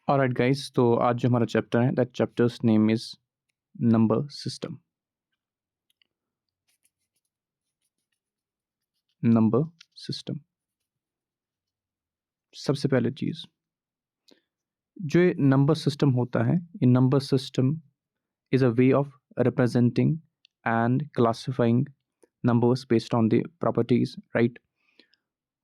Alright guys, तो आज जो हमारा चैप्टर है that chapters name is number system. Number system सबसे पहले चीज़ जो ये नंबर सिस्टम होता है, ये number system is a way of representing and classifying numbers based on the properties, right.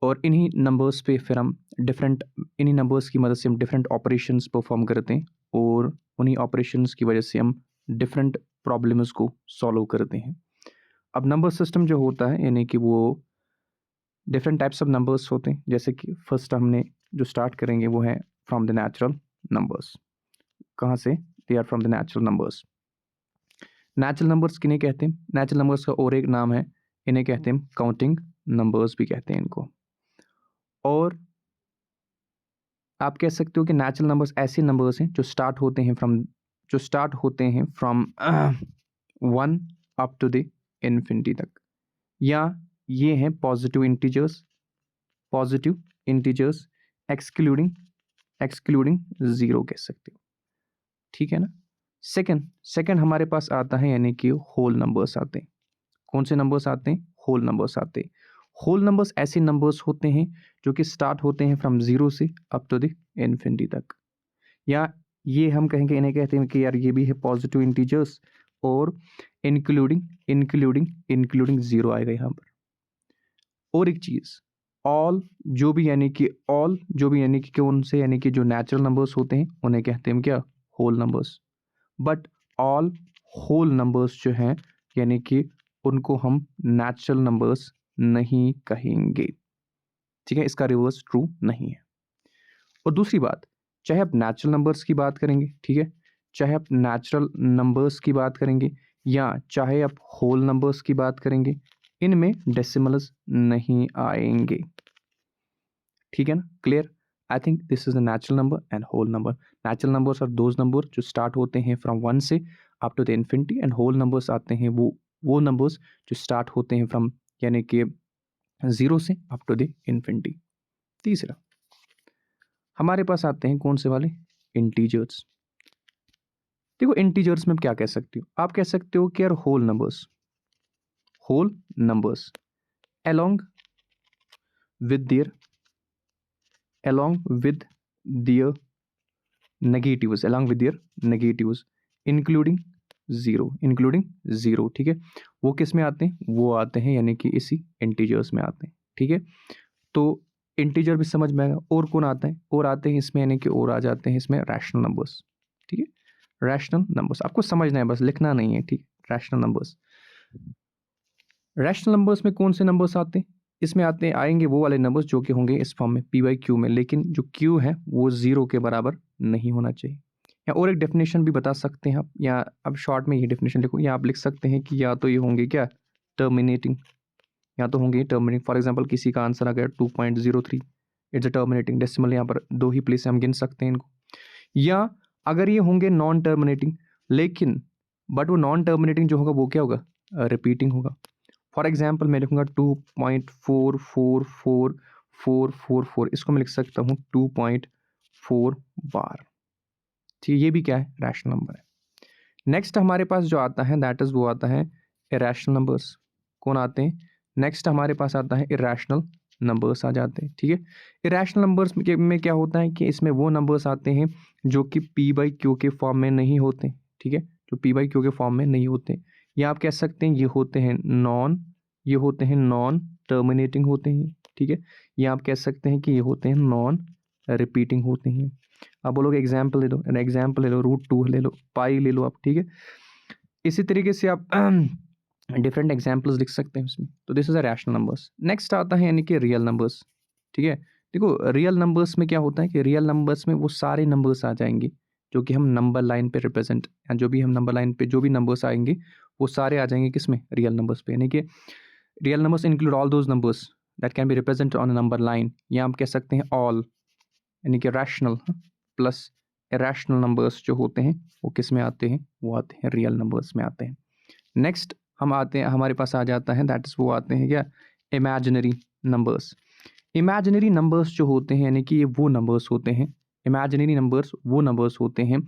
और इन्हीं नंबर्स पे फिर हम इन्हीं नंबर्स की मदद से हम डिफरेंट ऑपरेशंस परफॉर्म करते हैं और उन्हीं ऑपरेशंस की वजह से हम डिफरेंट प्रॉब्लम्स को सॉल्व करते हैं। अब नंबर सिस्टम जो होता है यानी कि वो डिफरेंट टाइप्स ऑफ नंबर्स होते हैं। जैसे कि फर्स्ट हमने जो स्टार्ट करेंगे वो है फ्रॉम द नेचुरल नंबर्स। कहाँ से? They are from the natural numbers. Natural numbers किन्हें कहते हैं? नेचुरल नंबर्स का और एक नाम है, इन्हें कहते हैं काउंटिंग नंबर्स भी कहते हैं इनको। और आप कह सकते हो कि नेचुरल नंबर्स ऐसे नंबर्स हैं जो स्टार्ट होते हैं from 1 up to the infinity तक, या ये हैं पॉजिटिव इंटीजर्स एक्सक्लूडिंग ज़ीरो कह सकते हो, ठीक है ना। सेकंड हमारे पास आता है यानी कि होल नंबर्स आते हैं। कौन से नंबर्स आते हैं? होल नंबर्स आते हैं। होल नंबर्स ऐसे नंबर्स होते हैं जो कि स्टार्ट होते हैं फ्रॉम ज़ीरो से अप टू द इन्फिनिटी तक, या ये हम कहेंगे, इन्हें कहते हैं कि यार ये भी है पॉजिटिव इंटीजर्स और इंक्लूडिंग ज़ीरो आएगा यहाँ पर। और एक चीज़, ऑल जो भी यानी कि कौन से, यानी कि जो नेचुरल नंबर्स होते हैं उन्हें कहते हैं क्या? Whole numbers. But all whole numbers जो हैं यानी कि उनको हम नेचुरल नंबर्स नहीं कहेंगे, ठीक है। इसका रिवर्स ट्रू नहीं है। और दूसरी बात, चाहे आप नेचुरल नंबर्स की बात करेंगे, ठीक है, चाहे आप नेचुरल नंबर्स की बात करेंगे या चाहे आप होल नंबर्स की बात करेंगे, इनमें डेसिमल्स नहीं आएंगे, ठीक है ना। Clear? I think this is the natural number and whole number. Natural numbers are those number जो स्टार्ट होते हैं फ्रॉम 1 से up to the infinity, and whole numbers आते हैं वो नंबर्स जो स्टार्ट होते हैं फ्रॉम यानी कि 0 से अप टू द इन्फिनिटी। तीसरा हमारे पास आते हैं कौन से वाले? इंटीजर्स। देखो इंटीजर्स में क्या कह सकते हो? आप कह सकते हो कि यार whole numbers along with their negatives including zero, ठीक है। वो किस में आते हैं? वो आते हैं यानी कि इसी इंटीजर्स में आते हैं, ठीक है। तो इंटीजर भी समझ में आएगा। और कौन आता है? और आते हैं इसमें यानी कि और आ जाते हैं इसमें रैशनल नंबर्स, ठीक है। रैशनल नंबर्स आपको समझना है, बस लिखना नहीं है, ठीक। रैशनल नंबर्स में कौन से नंबर्स आते हैं? इसमें आएंगे वो वाले नंबर्स जो कि होंगे इस फॉर्म में पी बाई क्यू में, लेकिन जो क्यू है वो ज़ीरो के बराबर नहीं होना चाहिए। या और एक डेफिनेशन भी बता सकते हैं आप, या अब शॉर्ट में ये डेफिनेशन लिखो, या आप लिख सकते हैं कि या तो ये होंगे क्या? टर्मिनेटिंग, या तो होंगे टर्मिनेटिंग। फॉर एग्जांपल किसी का आंसर आ गया 2.03, इट्स अ टर्मिनेटिंग डेसिमल, यहाँ पर दो ही प्लेस से हम गिन सकते हैं इनको। या अगर ये होंगे नॉन टर्मिनेटिंग, लेकिन बट वो नॉन टर्मिनेटिंग जो होगा वो क्या होगा? रिपीटिंग होगा। फॉर एग्जाम्पल मैं लिखूंगा 2.4444444, इसको मैं लिख सकता हूँ 2.4 बार, ठीक है। ये भी क्या है? रैशनल नंबर है। नेक्स्ट हमारे पास जो आता है दैट इज वो आता है इरेशनल नंबर्स। कौन आते हैं? नेक्स्ट हमारे पास आता है इरेशनल नंबर्स आ जाते हैं, ठीक है। इरेशनल नंबर्स में क्या होता है कि इसमें वो नंबर्स आते हैं जो कि पी बाई क्यू के फॉर्म में नहीं होते, ठीक है, जो पी बाई क्यू के फॉर्म में नहीं होते। या आप कह सकते हैं ये होते हैं नॉन टर्मिनेटिंग होते हैं, ठीक है। या आप कह सकते हैं कि ये होते हैं नॉन रिपीटिंग होते हैं। आप बोलोगे एग्जाम्पल ले लो, √2 ले लो, पाई ले लो आप, ठीक है। इसी तरीके से आप डिफरेंट एग्जाम्पल्स लिख सकते हैं उसमें। तो this is a rational numbers. Next आता है यानी कि रियल नंबर्स, ठीक है। देखो रियल नंबर्स में क्या होता है कि रियल नंबर्स में वो सारे नंबर्स आ जाएंगे जो कि हम नंबर लाइन पे रिप्रेजेंट, या जो भी हम नंबर लाइन पे जो भी नंबर्स आएंगे वो सारे आ जाएंगे किसमें? रियल नंबर्स पे। यानी कि real numbers include all those numbers that can be represent on a number line, या हम कह सकते हैं ऑल, यानी कि रैशनल प्लस इरेशनल नंबर्स जो होते हैं वो किस में आते हैं? वो आते हैं रियल नंबर्स में आते हैं। नेक्स्ट हम आते हैं, हमारे पास आ जाता है दैट इज वो आते हैं क्या? Imaginary numbers. इमेजिनरी नंबर्स जो होते हैं यानी कि ये वो नंबर्स होते हैं, इमेजिनरी नंबर्स वो नंबर्स होते हैं,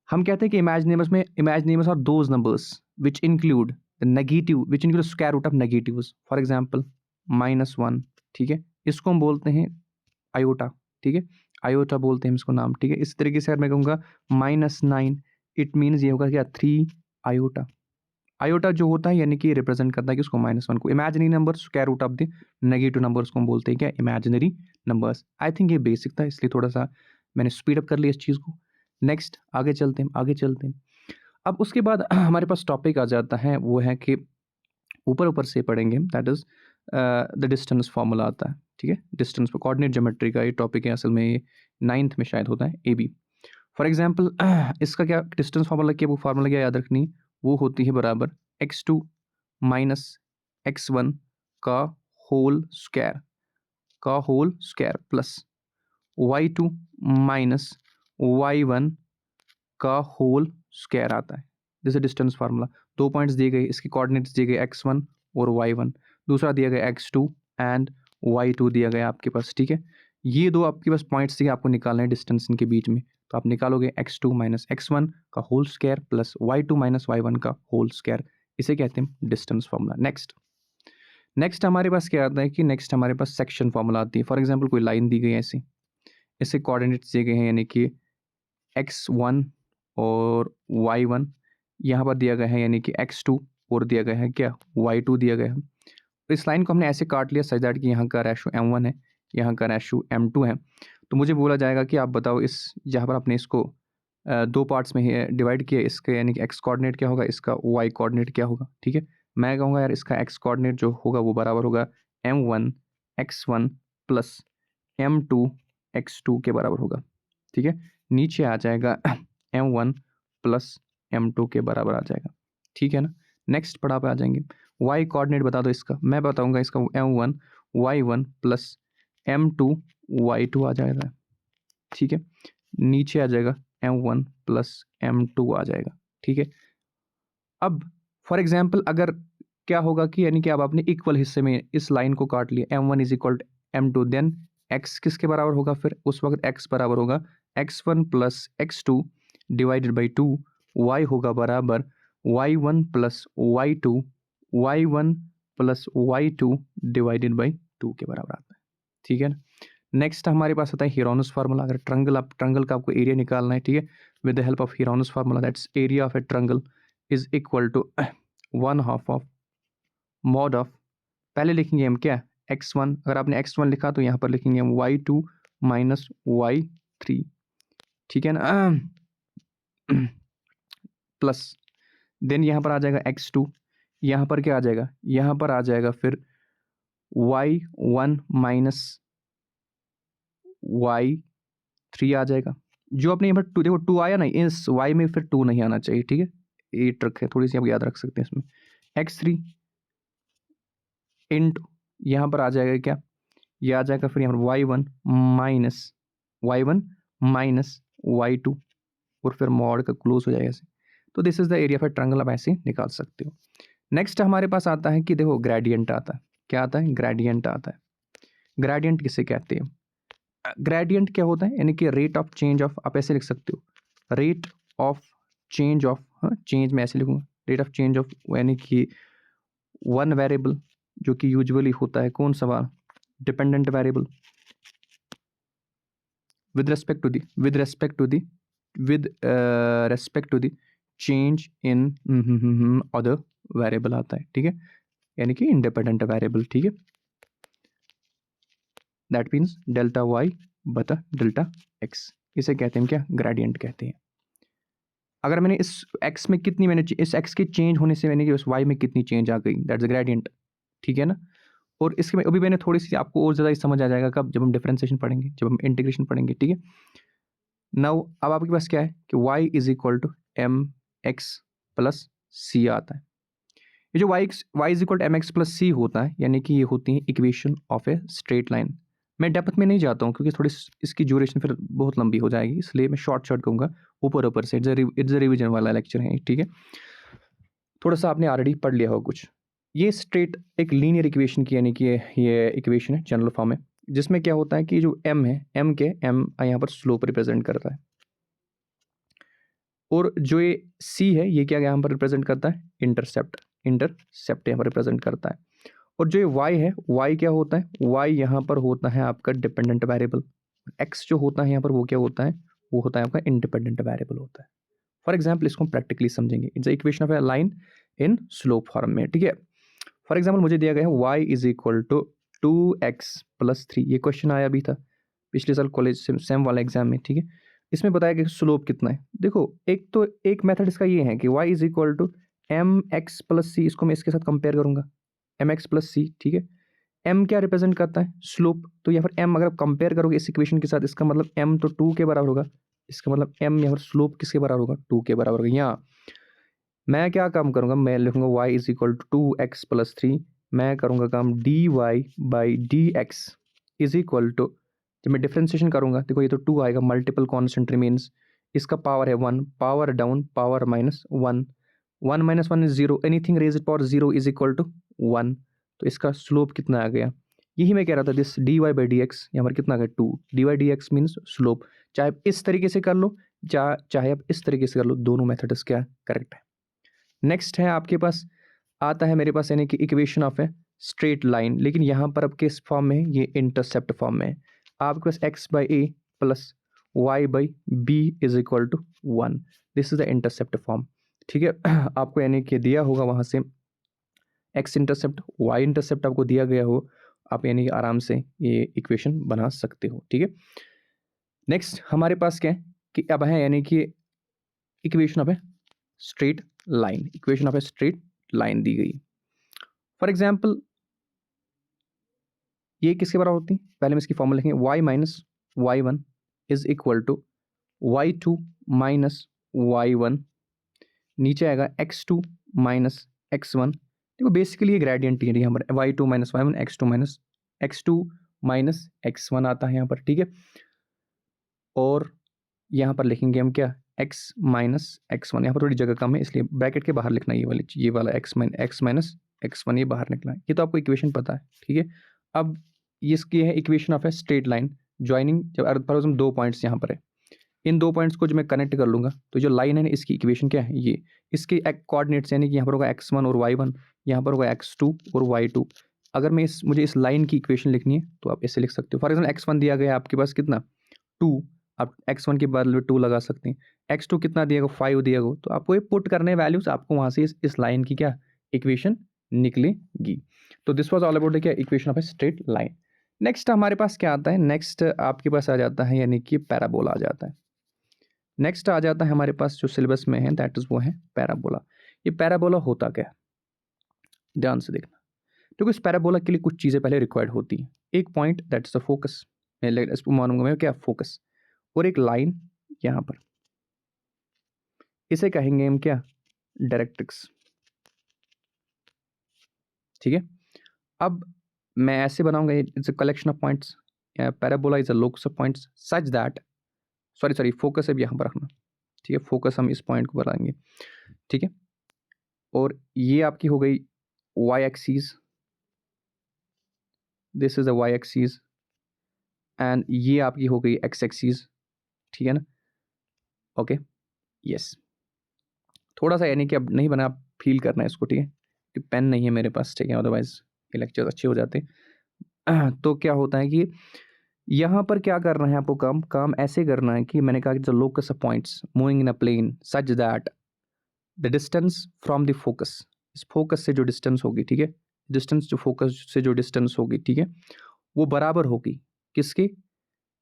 हम कहते हैं कि imaginary numbers are those numbers which include the negative, which include square root of negatives. For example -1, ठीक है, इसको हम बोलते हैं आयोटा, ठीक है, आयोटा बोलते हैं इसको नाम, ठीक है। इस तरीके से अगर मैं कहूँगा -9, इट मीन्स ये होगा क्या 3 आयोटा। आयोटा जो होता है यानी कि रिप्रेजेंट करता है कि उसको -1 को, imaginary number square root of the negative numbers को हम बोलते हैं क्या इमेजिनरी नंबर्स। आई थिंक ये बेसिक था, इसलिए थोड़ा सा मैंने स्पीड अप कर लिया इस चीज़ को। नेक्स्ट आगे चलते हैं, आगे चलते हैं। अब उसके बाद हमारे पास टॉपिक आ जाता है, वो है कि ऊपर ऊपर से पढ़ेंगे, that is the distance formula आता है, ठीक है। डिस्टेंस पर कोऑर्डिनेट ज्योमेट्री का ये टॉपिक है, असल में ये 9th में शायद होता है, AB। फॉर एग्जांपल इसका क्या डिस्टेंस फार्मूला, क्या वो फार्मूला क्या याद रखनी, वो होती है बराबर x2 माइनस x1 का whole square plus y2 minus y1 का होल स्क्वायर आता है। जैसे डिस्टेंस फार्मूला, 2 पॉइंट्स दिए गए, इसके कोऑर्डिनेट्स दिए गए x1 और y1, दूसरा दिया गया x2 एंड y2 दिया गया आपके पास, ठीक है। ये दो आपके पास पॉइंट्स दिए, आपको निकालना है डिस्टेंस इनके बीच में, तो आप निकालोगे x2 माइनस x1 का whole square plus y2 minus y1 का होल स्क्वायर, इसे कहते हैं डिस्टेंस फार्मूला। नेक्स्ट हमारे पास क्या आता है कि नेक्स्ट हमारे पास सेक्शन फार्मूला आती है। फॉर एग्जांपल कोई लाइन दी गई है ऐसे, इससे कोऑर्डिनेट्स दिए गए हैं यानी कि x1 और y1, यहाँ पर दिया गया है यानी कि x2 और दिया गया है क्या y2 दिया गया है। इस लाइन को हमने ऐसे काट लिया सच दैट कि यहाँ का रेशो m1 है, यहाँ का रेशो m2 है। तो मुझे बोला जाएगा कि आप बताओ इस जहाँ पर आपने इसको 2 पार्ट्स में डिवाइड किया, इसके यानी कि x कोऑर्डिनेट क्या होगा, इसका y कोऑर्डिनेट क्या होगा, ठीक है। मैं कहूँगा यार इसका x कोऑर्डिनेट जो होगा वो बराबर होगा m1 x1 plus m2 x2 के बराबर होगा, ठीक है। नीचे आ जाएगा m1 प्लस m2 के बराबर आ जाएगा, ठीक है ना। नेक्स्ट पढ़ा पे आ जाएंगे, y कोऑर्डिनेट बता दो इसका, मैं बताऊंगा इसका m1 y1 plus m2 y2 आ जाएगा, ठीक है। नीचे आ जाएगा m1 प्लस m2 आ जाएगा, ठीक है। अब फॉर एग्जाम्पल अगर क्या होगा कि यानी कि अब आपने इक्वल हिस्से में इस लाइन को काट लिया, m1 is equal to m2, then x किसके बराबर होगा, फिर उस वक्त x बराबर होगा x1 plus x2 divided by 2, y होगा बराबर y1 plus y2, y1 plus y2 divided by 2 के बराबर आता है, ठीक है ना। नेक्स्ट हमारे पास आता है हीरोनस फार्मूला। अगर ट्रंगल का आपको एरिया निकालना है, ठीक है, with the help of Heron's formula, that's area of a triangle is equal to 1/2 of mod of, पहले लिखेंगे हम क्या x1, अगर आपने x1 लिखा तो यहाँ पर लिखेंगे हम y2 माइनस y3, ठीक है ना, प्लस देन यहाँ पर आ जाएगा x2, यहाँ पर क्या आ जाएगा, यहाँ पर आ जाएगा फिर y1 माइनस y3 आ जाएगा। जो अपने यहाँ पर 2 देखो 2 आया ना, इस y में फिर 2 नहीं आना चाहिए, ठीक है, ये ट्रिक है थोड़ी सी, आप याद रख सकते हैं इसमें। x3 इंटू यहाँ पर आ जाएगा क्या, ये आ जाएगा फिर यहाँ पर y1 माइनस y2 और फिर मॉड का क्लोज हो जाएगा ऐसे। तो this is the area of A triangle, आप ऐसे निकाल सकते हो। नेक्स्ट हमारे पास आता है कि देखो ग्रेडियंट आता है, क्या आता है, ग्रेडियंट आता है। ग्रेडियंट किसे कहते हैं, ग्रेडियंट क्या होता है, यानी कि रेट ऑफ चेंज ऑफ, आप ऐसे लिख सकते हो rate of change of, change में ऐसे लिखूंगा रेट ऑफ चेंज ऑफ, यानी कि वन वेरिएबल जो कि यूजुअली होता है कौन सा वाला, dependent variable, with respect to the change in other variable आता है, ठीक है, यानी कि इंडिपेंडेंट वेरिएबल, ठीक है। दैट मीन्स डेल्टा वाई बटा डेल्टा एक्स, इसे कहते हैं क्या, ग्रेडियंट कहते हैं। अगर मैंने इस x में कितनी, मैंने इस x के चेंज होने से मैंने कि उस y में कितनी चेंज आ गई, दैट्स ग्रेडियंट, ठीक है ना। और इसके में अभी मैंने थोड़ी सी आपको और ज़्यादा समझ आ जाएगा कब, जब हम डिफरेंशिएशन पढ़ेंगे, जब हम इंटीग्रेशन पढ़ेंगे, ठीक है। नाउ अब आपके पास क्या है कि y is equal to m x plus c आता है। ये जो y is equal to m x plus c होता है, यानी कि ये होती है equation of a straight line. मैं डेप्थ में नहीं जाता हूँ क्योंकि थोड़ी इसकी ड्यूरेशन फिर बहुत लंबी हो जाएगी, इसलिए मैं शॉर्ट कहूँगा, ऊपर से इट्स रिवीजन वाला लेक्चर है, ठीक है। थोड़ा सा आपने ऑलरेडी पढ़ लिया होगा कुछ। ये स्ट्रेट एक लीनियर इक्वेशन की, यानी कि ये इक्वेशन है जनरल फॉर्म में, जिसमें क्या होता है कि जो m है, m के m यहाँ पर स्लोप रिप्रेजेंट करता है, और जो ये c है ये क्या यहाँ पर रिप्रेजेंट करता है, इंटरसेप्ट यहाँ पर रिप्रेजेंट करता है। और जो ये y है, y क्या होता है, y यहाँ पर होता है आपका डिपेंडेंट वेरिएबल, x जो होता है यहाँ पर वो क्या होता है, वो होता है आपका इंडिपेंडेंट वेरिएबल होता है। फॉर एग्जाम्पल इसको हम प्रैक्टिकली समझेंगे, it's equation of A line in slope form में, ठीक है। फॉर एग्जाम्पल मुझे दिया गया है y is equal to 2x+3, ये क्वेश्चन आया भी था पिछले साल कॉलेज सेम वाला एग्जाम में, ठीक है। इसमें बताया गया स्लोप कितना है। देखो एक मेथड इसका ये है कि y is equal to mx+c, इसको मैं इसके साथ कंपेयर करूंगा, mx+c, ठीक है। m क्या रिप्रेजेंट करता है, स्लोप, तो यहाँ पर m अगर आप कंपेयर करोगे इस इक्वेशन के साथ, इसका मतलब m तो 2 के बराबर होगा, इसका मतलब m यहाँ पर स्लोप किसके बराबर होगा, 2 के बराबर होगा। यहाँ मैं क्या काम करूँगा, मैं लिखूंगा y is equal to 2x+3, मैं करूँगा काम dy/dx इज इक्वल टू, जब मैं डिफ्रेंसिएशन करूँगा, देखो ये तो 2 आएगा, मल्टीपल कॉन्स्टेंट रिमेन्स, इसका पावर है 1, power down, power -1, 1 - 1 is 0, anything raised power 0 is equal to 1, तो इसका स्लोप कितना आ गया, यही मैं कह रहा था, दिस dy/dx यहाँ पर कितना आ गया, 2, dy/dx मीन्स स्लोप। चाहे आप इस तरीके से कर लो, चाहे आप इस तरीके से कर लो, दोनों मेथड्स क्या करेक्ट है। नेक्स्ट है आपके पास आता है मेरे पास, यानी कि equation of a straight line, लेकिन यहाँ पर अब किस फॉर्म में है, ये इंटरसेप्ट फॉर्म में है। आपके पास x/a plus y/b is equal to 1, this is the intercept form, ठीक है। आपको यानी कि दिया होगा वहाँ से x इंटरसेप्ट, y इंटरसेप्ट आपको दिया गया हो, आप यानी कि आराम से ये इक्वेशन बना सकते हो, ठीक है। नेक्स्ट हमारे पास क्या है कि अब है यानी कि equation of a straight line, equation of a straight line दी गई। फॉर एग्जाम्पल ये किसके बराबर होती है, पहले हम इसकी फॉर्मूला लिखेंगे, y-y1 is equal to y2 - y1, नीचे आएगा x2 - x1। देखो बेसिकली ये ग्रेडियंट है यहाँ पर, y2 - y1, x2 - x1 आता है यहाँ पर, ठीक है। और यहाँ पर लिखेंगे हम क्या, x - x1, यहाँ पर थोड़ी जगह कम है इसलिए ब्रैकेट के बाहर लिखना, ये वाला x - x1 ये बाहर निकला है, ये तो आपको इक्वेशन पता है, ठीक है। अब इसकी है equation of a straight line joining, जब फॉर एग्जाम्पल 2 पॉइंट्स यहाँ पर है, इन 2 पॉइंट्स को जब मैं कनेक्ट कर लूँगा तो जो लाइन है इसकी इक्वेशन क्या है, ये इसके कोऑर्डिनेट्स यानी कि यहाँ पर होगा x1 और y1, यहाँ पर होगा x2 और y2। अगर मुझे इस लाइन की इक्वेशन लिखनी है तो आप ऐसे लिख सकते हो। फॉर एग्जाम्पल x1 दिया गया है आपके पास कितना, 2, आप x1 के बदले में 2 लगा सकते हैं, x2 कितना दिया गया, 5 दिया गया, तो आपको ये पुट करने वैल्यूज, आपको वहाँ से इस लाइन की क्या इक्वेशन निकलेगी। तो दिस वाज ऑल अबाउट क्या equation of a straight line. Next हमारे पास क्या आता है, नेक्स्ट आपके पास आ जाता है यानी कि पैराबोला आ जाता है। नेक्स्ट आ जाता है हमारे पास जो सिलेबस में है, दैट इज वो है पैराबोला। ये पैराबोला होता क्या है, ध्यान से देखना। तो इस पैराबोला के लिए कुछ चीज़ें पहले रिक्वायर्ड होती हैं, एक point that is the focus, इसको मानूंगा मैं क्या, फोकस, और एक लाइन यहाँ पर, इसे कहेंगे हम क्या, डायरेक्ट्रिक्स, ठीक है। अब मैं ऐसे बनाऊंगा, it's a collection of points, parabola is a locus of points such that, sorry focus है यहाँ पर रखना, ठीक है, फोकस हम इस पॉइंट को बनाएंगे, ठीक है। और ये आपकी हो गई y axis, this is a y axis, and ये आपकी हो गई x एक्सिस, ठीक है ना, ओके, यस। थोड़ा सा यानी कि अब नहीं बना, आप फील करना है इसको, ठीक है, कि पेन नहीं है मेरे पास, ठीक है, अदरवाइज ये लेक्चर अच्छे हो जाते। तो क्या होता है कि यहाँ पर क्या करना है आपको, काम ऐसे करना है कि मैंने कहा कि the locus of points moving in a plane such that the distance from the focus, इस फोकस से जो डिस्टेंस होगी, ठीक है, डिस्टेंस जो फोकस से जो डिस्टेंस होगी, ठीक है, वो बराबर होगी किसकी,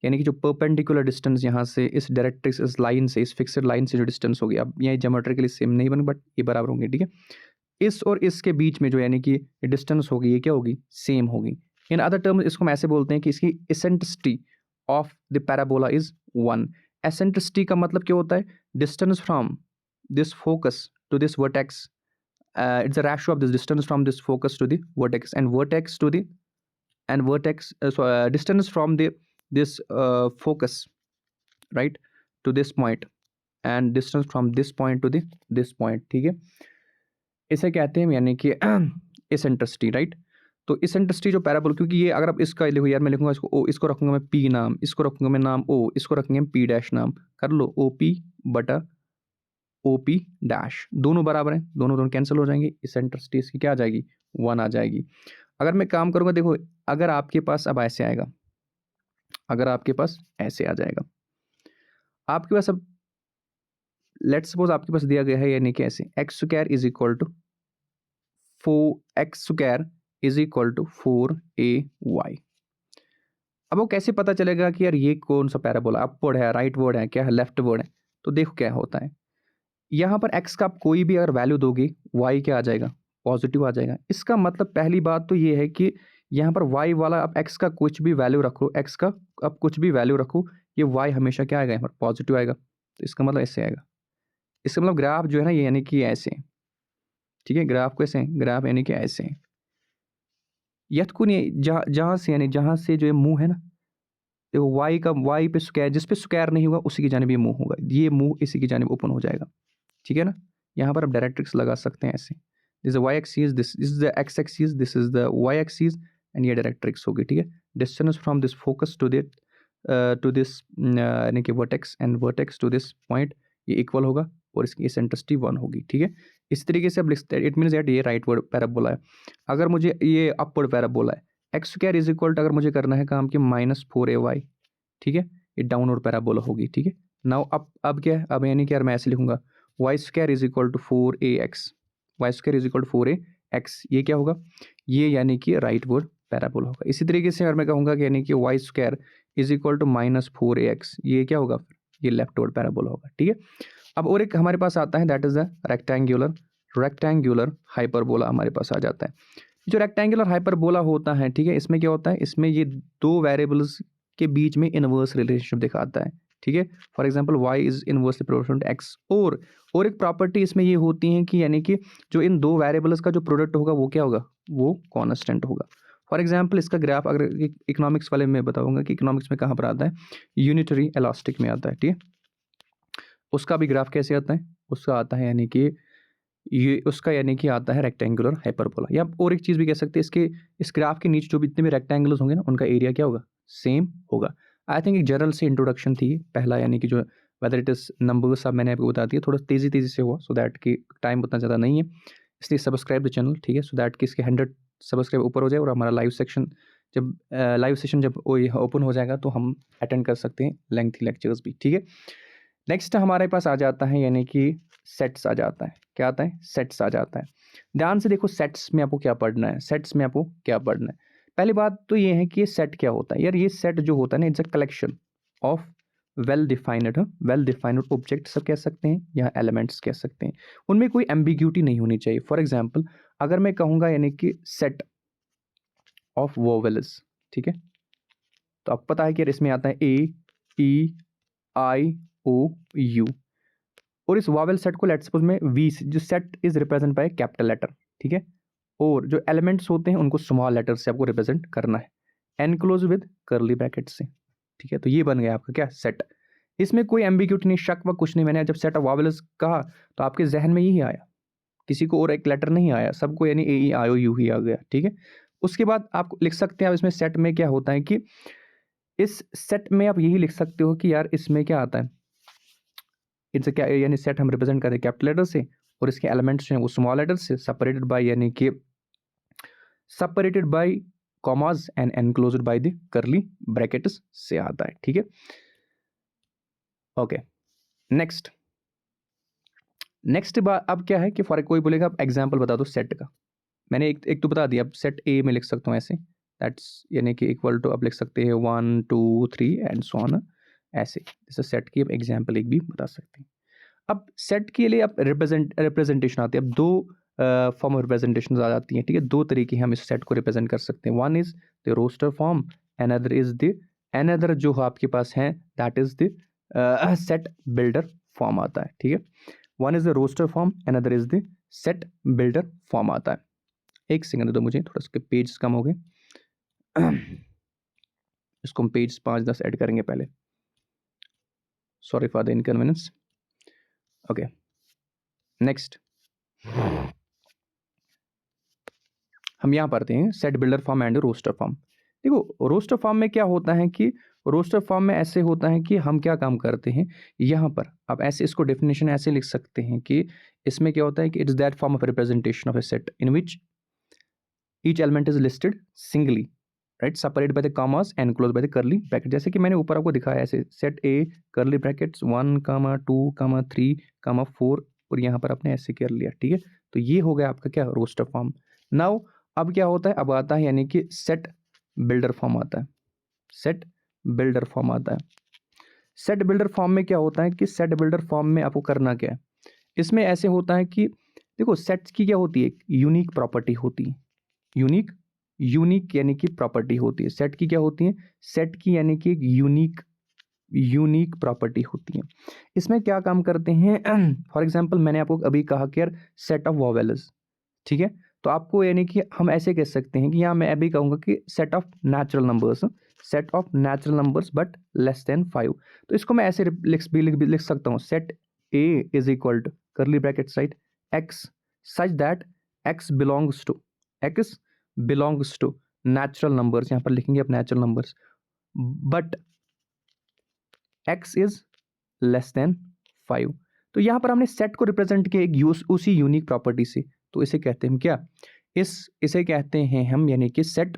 यानी कि जो परपेंडिकुलर डिस्टेंस यहाँ से इस डायरेक्ट्रिक्स, इस लाइन से, इस फिक्स्ड लाइन से जो डिस्टेंस होगी, अब यहाँ ज्योमेट्रिकली सेम नहीं बने बट ये बराबर होंगे, ठीक है। इस और इसके बीच में जो यानी कि डिस्टेंस होगी, ये क्या होगी, सेम होगी। इन अदर टर्म्स इसको हम ऐसे बोलते हैं कि इसकी eccentricity of the parabola is 1। Eccentricity का मतलब क्या होता है, distance from this focus to this vertex, it's a ratio of this distance from this focus to the vertex, and vertex to the and vertex distance from this focus, right, to this point, and distance from this point to this point, ठीक है, इसे कहते हैं यानी कि eccentricity, right. तो eccentricity जो parabola, क्योंकि ये अगर आप इसका लिखो यार, मैं लिखूंगा इसको ओ, इसको रखूंगा मैं पी नाम, इसको रखूंगा मैं नाम ओ, इसको रखेंगे हम पी डैश नाम, कर लो ओ पी बटा ओ पी डैश, दोनों बराबर हैं, दोनों दोनों कैंसिल हो जाएंगे, इसेंट्रिसिटी इसकी क्या आ जाएगी 1 आ जाएगी। अगर मैं काम करूंगा देखो, अगर आपके पास अब ऐसे आएगा, अगर आपके पास ऐसे आ जाएगा, आपके पास अब लेट्स सपोज आपके पास दिया गया है यानी कि ऐसे x square is equal to 4 अब वो कैसे पता चलेगा कि यार ये कौन सा पैराबोला, अपवर्ड है, राइट वर्ड है, क्या है, लेफ्ट वर्ड है। तो देखो क्या होता है, यहाँ पर x का आप कोई भी अगर वैल्यू दोगे y क्या आ जाएगा, पॉजिटिव आ जाएगा। इसका मतलब पहली बात तो ये है कि यहाँ पर y वाला, आप x का कुछ भी वैल्यू रखो, x का आप कुछ भी वैल्यू रखो, ये y हमेशा क्या आएगा, यहाँ पर पॉजिटिव आएगा। तो इसका मतलब ऐसे आएगा, इसका मतलब ग्राफ जो है ना ये यानी कि ऐसे, ठीक है, ग्राफ कैसे, ग्राफ यानी कि ऐसे यथ को नहीं, जहाँ से यानी जहाँ से जो है मुंह है ना, देखो वाई का, वाई पे स्क्वायर, जिस पे स्क्वायर नहीं होगा उसी की जानिब ये मुंह होगा, ये मुंह इसी की जानिब ओपन हो जाएगा, ठीक है ना। यहाँ पर आप डायरेक्ट्रिक्स लगा सकते हैं ऐसे, this y axis, this is the x axis, this is the y axis, and ये डायरेक्ट्रिक्स होगी, ठीक है। Distance from this focus to this यानी कि vertex and vertex to this point, ये इक्वल होगा और इसकी एसेंट्रिसिटी 1 होगी, ठीक है। इस तरीके से आप लिखते हैं, इट मीन्स दैट ये राइट वर्ड पैराबोला है। अगर मुझे ये अपवर्ड पैराबोला है, x square is equal to, अगर मुझे करना है काम कि -4ay, ठीक है, ये डाउनवर्ड पैराबोला होगी, ठीक है। नाउ अब क्या है, अब यानी कि यार मैं ऐसे लिखूंगा y square is equal to 4ax, y square is equal to 4ax, ये क्या होगा, ये यानी कि राइट वर्ड पैराबोला होगा। इसी तरीके से अगर मैं कहूँगा कि यानी कि y square is equal to -4ax, ये क्या होगा, ये लेफ्ट वर्ड पैराबोला होगा, ठीक है। अब और एक हमारे पास आता है, that is the rectangular hyperbola हमारे पास आ जाता है। जो रेक्टेंगुलर हाइपरबोला होता है, ठीक है, इसमें क्या होता है, इसमें ये दो वेरिएबल्स के बीच में इनवर्स रिलेशनशिप दिखाता है, ठीक है। For example y is inversely proportional to x, और एक प्रॉपर्टी इसमें ये होती है कि यानी कि जो इन दो वेरिएबल्स का जो प्रोडक्ट होगा वो क्या होगा, वो कांस्टेंट होगा। फॉर एग्जांपल इसका ग्राफ अगर इकोनॉमिक्स वाले में बताऊंगा कि इकोनॉमिक्स में कहाँ पर आता है, यूनिटरी इलास्टिक में आता है, ठीक है। उसका भी ग्राफ कैसे आता है, उसका आता है यानी कि ये उसका यानी कि आता है रेक्टेंगुलर हाइपरबोला। या और एक चीज़ भी कह सकते हैं, इसके इस ग्राफ के नीचे जो भी इतने भी रेक्टेंगल्स होंगे ना, उनका एरिया क्या होगा, सेम होगा। आई थिंक एक जनरल से इंट्रोडक्शन थी पहला, यानी कि जो वेदर इट इज़ नंबर्स, सब मैंने आपको बता दिया, थोड़ा तेज़ी से हुआ, सो दैट कि टाइम उतना ज़्यादा नहीं है, इसलिए सब्सक्राइब द चैनल, ठीक है, सो दैट कि इसके 100 सब्सक्राइब ऊपर हो जाए, और हमारा लाइव सेशन जब ओपन हो जाएगा तो हम अटेंड कर सकते हैं लेंथी लेक्चर्स भी, ठीक है। नेक्स्ट हमारे पास आ जाता है यानी कि सेट्स आ जाता है, क्या आता है, सेट्स आ जाता है। ध्यान से देखो, सेट्स में आपको क्या पढ़ना है, सेट्स में आपको क्या पढ़ना है। पहली बात तो ये है कि ये सेट क्या होता है यार, ये सेट जो होता है ना, it's a collection of well defined object सब कह सकते हैं, या एलिमेंट्स कह सकते हैं, उनमें कोई एम्बिग्यूटी नहीं होनी चाहिए। फॉर एग्जाम्पल अगर मैं कहूँगा यानी कि सेट ऑफ वोवेल्स, ठीक है, तो आपको पता है कि यार इसमें आता है A, E, I, O, U, और इस वावेल सेट को लेट्स सपोज में वी, जो set is represent by capital letter, ठीक है, और जो एलिमेंट्स होते हैं उनको स्मॉल लेटर से आपको रिप्रेजेंट करना है, एनक्लोज विद कर्ली ब्रैकेट से, ठीक है। तो ये बन गया आपका क्या, सेट। इसमें कोई एम्बिग्यूटी नहीं, शक व कुछ नहीं। मैंने जब सेट ऑफ वावेल्स कहा तो आपके जहन में यही आया, किसी को और एक लेटर नहीं आया, सबको यानी AEIOU ही आ गया, ठीक है। उसके बाद आप लिख सकते हैं, अब इसमें सेट में क्या होता है कि इस सेट में आप यही लिख सकते हो कि यार इसमें क्या आता है, इनसे क्या यानी सेट हम रिप्रेजेंट करते हैं कैपिटल लेटर से, और इसके एलिमेंट्स जो हैं वो स्मॉल लेटर से, सेपरेटेड बाय यानी कि separated by commas and enclosed by the curly brackets से आता है, ठीक है। ओके, नेक्स्ट बात अब क्या है कि फॉर कोई बोलेगा आप एग्जांपल बता दो सेट का, मैंने एक तो बता दिया, अब सेट ए में लिख सकता हूँ ऐसे, दैट्स यानी कि इक्वल टू आप लिख सकते हैं 1 2 3 एंड सो ऑन, ऐसे जैसे सेट की अब एग्जांपल एक भी बता सकते हैं। अब सेट के लिए अब रिप्रेजेंटेशन आती है, अब दो फॉर्म ऑफ रिप्रेजेंटेशन आ जाती हैं, ठीक है। दो तरीके हम इस सेट को रिप्रेजेंट कर सकते हैं, one is the roster form, another जो आपके पास है that is the set builder form आता है, ठीक है। One is the roster form, another is the set builder form आता है। एक सेकंड दो मुझे, थोड़ा इसके पेज कम हो गए, इसको हम पेज 5-10 ऐड करेंगे पहले, sorry for the inconvenience. Okay, next हम यहाँ पढ़ते हैं set builder form and roster form. देखो रोस्टर फॉर्म में क्या होता है कि रोस्टर फॉर्म में ऐसे होता है कि हम क्या काम करते हैं यहाँ पर, अब ऐसे इसको डेफिनेशन ऐसे लिख सकते हैं कि इसमें क्या होता है कि it's that form of representation of A set in which each element is listed singly, right, separate by the commas and close by the curly bracket. जैसे कि मैंने ऊपर आपको दिखाया ऐसे सेट ए कर्ली ब्रैकेट्स 1,2,3,4 और यहाँ पर आपने ऐसे कर लिया, ठीक है। तो ये हो गया आपका क्या रोस्टर फॉर्म। नाउ अब क्या होता है, अब आता है यानी कि सेट बिल्डर फॉर्म आता है। सेट बिल्डर फॉर्म आता है। सेट बिल्डर फॉर्म में क्या होता है कि सेट बिल्डर फॉर्म में आपको करना क्या है, इसमें ऐसे होता है कि देखो सेट्स की क्या होती है, यूनिक प्रॉपर्टी होती है। यूनिक यूनिक यानी कि प्रॉपर्टी होती है सेट की, क्या होती है सेट की यानी कि एक यूनिक प्रॉपर्टी होती है। इसमें क्या काम करते हैं, फॉर एग्जांपल मैंने आपको अभी कहा कि यार सेट ऑफ वॉवेल्स, ठीक है, तो आपको यानी कि हम ऐसे कह सकते हैं कि यहाँ मैं अभी कहूँगा कि set of natural numbers, set of natural numbers but less than 5। तो इसको मैं ऐसे लिख सकता हूँ set A is equal to curly bracket side x such that x belongs to natural numbers, यहाँ पर लिखेंगे आप natural numbers, but x is less than 5। तो यहाँ पर हमने सेट को रिप्रेजेंट किया एक उसी यूनिक प्रॉपर्टी से, तो इसे कहते हैं हम क्या, इसे कहते हैं हम यानी कि सेट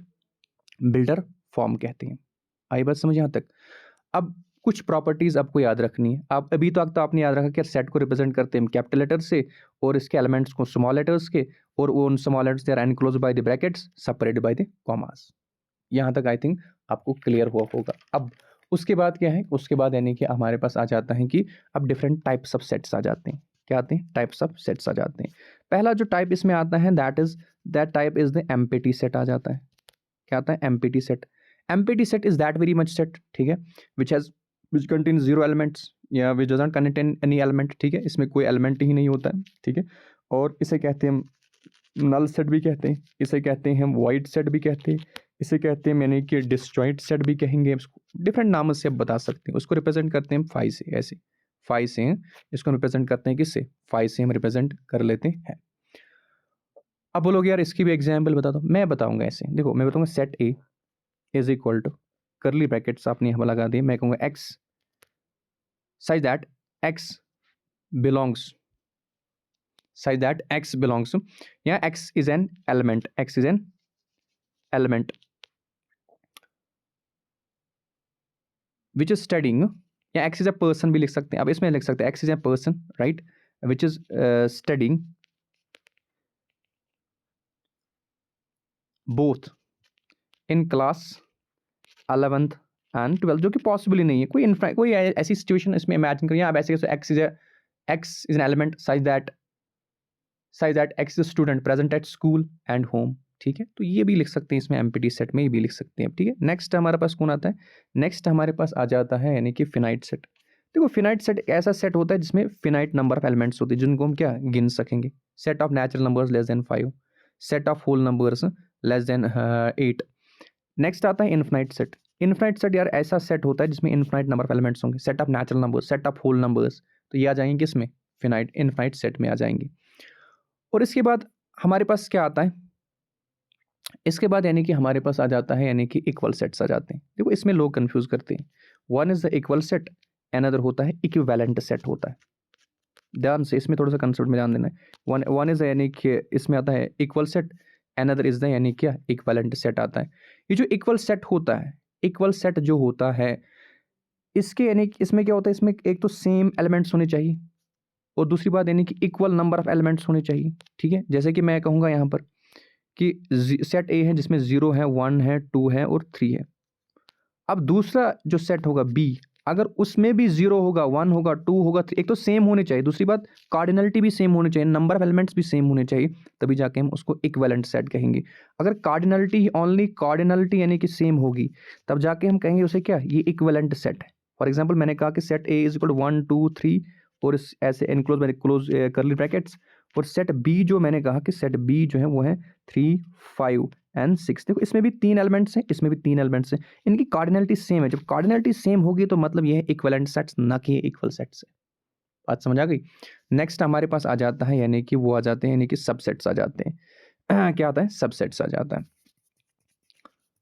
बिल्डर फॉर्म कहते हैं। आई बात समझ यहाँ तक। अब कुछ प्रॉपर्टीज आपको याद रखनी है। आप अभी तक तो आपने याद रखा कि सेट को रिप्रेजेंट करते हैं कैपिटल लेटर से और इसके एलिमेंट्स को स्मॉल लेटर्स के, और उन small letters they are enclosed by the brackets separated by the commas. यहाँ तक आई थिंक आपको क्लियर हुआ होगा। अब उसके बाद क्या है, उसके बाद यानी कि हमारे पास आ जाता है कि अब डिफरेंट टाइप्स ऑफ सेट्स आ जाते हैं। क्या आते हैं, टाइप्स ऑफ सेट्स आ जाते हैं। पहला जो टाइप इसमें आता है that type is the empty set आ जाता है। क्या आता है, empty set. Empty set is that very much set, ठीक है, विच कंटेन जीरो एलिमेंट्स या which doesn't contain any element, ठीक है, इसमें कोई एलिमेंट ही नहीं होता है, ठीक है। और इसे कहते हैं हम नल सेट भी कहते हैं, इसे कहते हैं हम वाइड सेट भी कहते हैं, इसे कहते हैं यानी कि डिस्जॉइंट सेट भी कहेंगे, इसको डिफरेंट नामों से आप बता सकते हैं। उसको रिप्रेजेंट करते हैं हम 5 से, ऐसे 5 से हैं, इसको रिप्रेजेंट करते हैं किससे, 5 से हम रिप्रेजेंट कर लेते हैं। अब बोलोगे यार इसकी भी एग्जाम्पल बता दो, मैं बताऊंगा ऐसे। देखो मैं बताऊंगा set A is equal to curly brackets आपने यहाँ लगा दिए, मैं कहूँगा x such that x belongs yeah, x is an element which is studying, या x is a person भी लिख सकते हैं। अब इसमें लिख सकते हैं x is a person, right, which is studying both in class 11th and 12th, जो कि पॉसिबल ही नहीं है। कोई ऐसी सिचुएशन इसमें इमेजिन करिए आप ऐसे, x is an element such that x is a student present at school and home, ठीक है। तो ये भी लिख सकते हैं इसमें, एम्प्टी सेट में ये भी लिख सकते हैं, ठीक है। नेक्स्ट हमारे पास कौन आता है, नेक्स्ट हमारे पास आ जाता है यानी कि फिनाइट सेट। देखो फिनाइट सेट ऐसा सेट होता है जिसमें फिनाइट नंबर ऑफ एलिमेंट्स होते हैं जिनको हम क्या गिन सकेंगे। Set of natural numbers less than 5, set of whole numbers less than 8। Next आता है इनफिनाइट सेट। इनफिनाइट सेट यार ऐसा सेट होता है जिसमें इनफिनाइट नंबर ऑफ एलिमेंट्स होंगे, set of natural numbers, set of whole numbers, तो ये आ जाएंगे किसमें, इनफिनाइट सेट में आ जाएंगे। और इसके बाद हमारे पास क्या आता है, इसके बाद यानी कि हमारे पास आ जाता है यानी कि इक्वल सेट्स आ जाते हैं। देखो इसमें लोग कंफ्यूज करते हैं, one is the equal set, another होता है इक्विवेलेंट सेट होता है। ध्यान से इसमें थोड़ा सा कंसेप्ट में ध्यान देना है। वन इज यानी कि इसमें आता है equal set, another is the यानी क्या इक्विवेलेंट सेट आता है। ये जो इक्वल सेट होता है, इक्वल सेट जो होता है इसके यानी इसमें क्या होता है, इसमें एक तो सेम एलिमेंट्स होने चाहिए और दूसरी बात यानी कि इक्वल नंबर ऑफ एलिमेंट्स होने चाहिए, ठीक है। जैसे कि मैं कहूँगा यहाँ पर कि सेट ए है जिसमें 0 है, 1 है, 2 है और 3 है। अब दूसरा जो सेट होगा बी, अगर उसमें भी 0 होगा, 1 होगा, 2 होगा, 3, एक तो सेम होने चाहिए, दूसरी बात कार्डिनलिटी भी सेम होनी चाहिए, नंबर ऑफ एलिमेंट्स भी सेम होने चाहिए, तभी जाके हम उसको इक्विवेलेंट सेट कहेंगे। अगर कार्डिनलिटी ओनली कार्डिनलिटी यानी कि सेम होगी तब जाके हम कहेंगे उसे क्या, ये इक्विवेलेंट सेट है। फॉर एग्जाम्पल मैंने कहा कि set A is equal to 1 2 3 और ऐसे क्लोज करली ब्रैकेट्स, और सेट बी जो मैंने कहा कि सेट बी जो है वो है 3 5 एंड 6। देखो इसमें भी 3 एलिमेंट्स हैं, इसमें भी 3 एलिमेंट्स हैं, इनकी कार्डिनलिटी सेम है। जब कार्डिनलिटी सेम होगी तो मतलब ये है इक्विवेलेंट सेट्स, ना कि इक्वल सेट्स है। बात समझ आ गई। नेक्स्ट हमारे पास आ जाता है यानी कि वो आ जाते हैं यानी कि सबसेट्स आ जाते हैं। क्या आता है, सबसेट्स आ जाता है।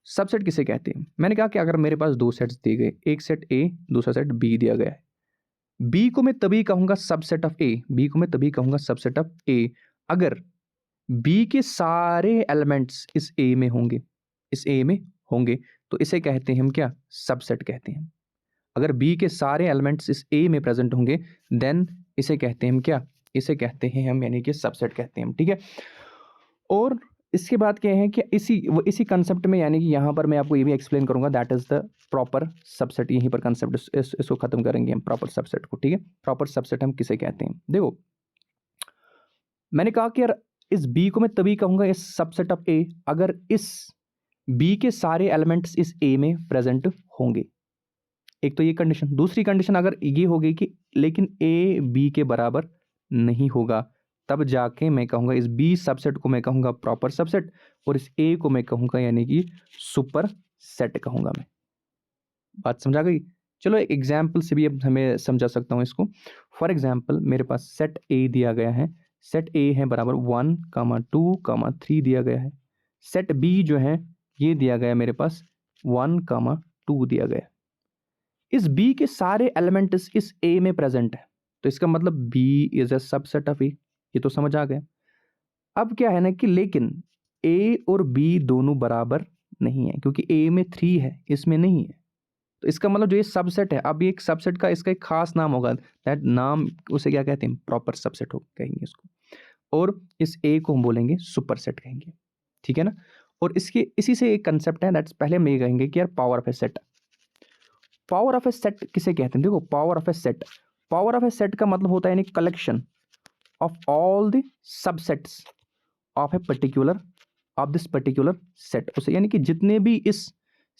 सबसेट किसे कहते हैं? मैंने कहा कि अगर मेरे पास दो सेट्स दिए गए, एक सेट ए, दूसरा सेट बी दिया गया है, बी को मैं तभी कहूंगा सबसेट ऑफ ए, बी को मैं तभी कहूंगा सबसेट ऑफ ए अगर बी के सारे एलिमेंट्स इस ए में होंगे, इस ए में होंगे, तो इसे कहते हैं हम क्या, सबसेट कहते हैं। अगर बी के सारे एलिमेंट्स इस ए में प्रेजेंट होंगे देन इसे कहते हैं हम क्या, इसे कहते हैं हम यानी कि सबसेट कहते हैं हम, ठीक है। और इसके बाद क्या है कि इसी कंसेप्ट में यानी कि यहाँ पर मैं आपको ये भी एक्सप्लेन करूंगा, that is the proper subset. यहीं पर कंसेप्ट इसको खत्म करेंगे हम प्रॉपर सबसेट को, ठीक है। प्रॉपर सबसेट हम किसे कहते हैं? देखो मैंने कहा कि यार इस बी को मैं तभी कहूंगा इस सबसेट ऑफ ए अगर इस बी के सारे एलिमेंट्स इस ए में प्रेजेंट होंगे। एक तो ये कंडीशन। दूसरी कंडीशन अगर ये होगी कि लेकिन ए बी के बराबर नहीं होगा, तब जाके मैं कहूँगा इस बी सबसेट को मैं कहूँगा प्रॉपर सबसेट और इस ए को मैं कहूँगा यानी कि सुपर सेट कहूँगा मैं। बात समझा गई? चलो एक एग्जाम्पल से भी अब हमें समझा सकता हूँ इसको। फॉर एग्जाम्पल मेरे पास सेट ए दिया गया है, सेट ए है बराबर 1,2,3 दिया गया है। सेट बी जो है ये दिया गया मेरे पास 1,2 दिया गया। इस बी के सारे एलिमेंट्स इस ए में प्रेजेंट है, तो इसका मतलब B is a subset of A, ये तो समझ आ गया। अब क्या है ना कि लेकिन ए और बी दोनों बराबर नहीं है, क्योंकि ए में 3 है इसमें नहीं है, तो इसका मतलब जो ये सबसेट है, अब ये एक सबसेट का इसका एक खास नाम होगा, दैट नाम उसे क्या कहते हैं, प्रॉपर सबसेट हो कहेंगे इसको, और इस ए को हम बोलेंगे सुपर सेट कहेंगे, ठीक है ना। और इसके इसी से एक कंसेप्ट है, दैट्स पहले हम ये कहेंगे कि यार power of A set. Power of A set किसे कहते हैं? देखो power of A set, power of A set का मतलब होता है यानी collection of all the subsets of a particular of this particular set, उसे यानी कि जितने भी इस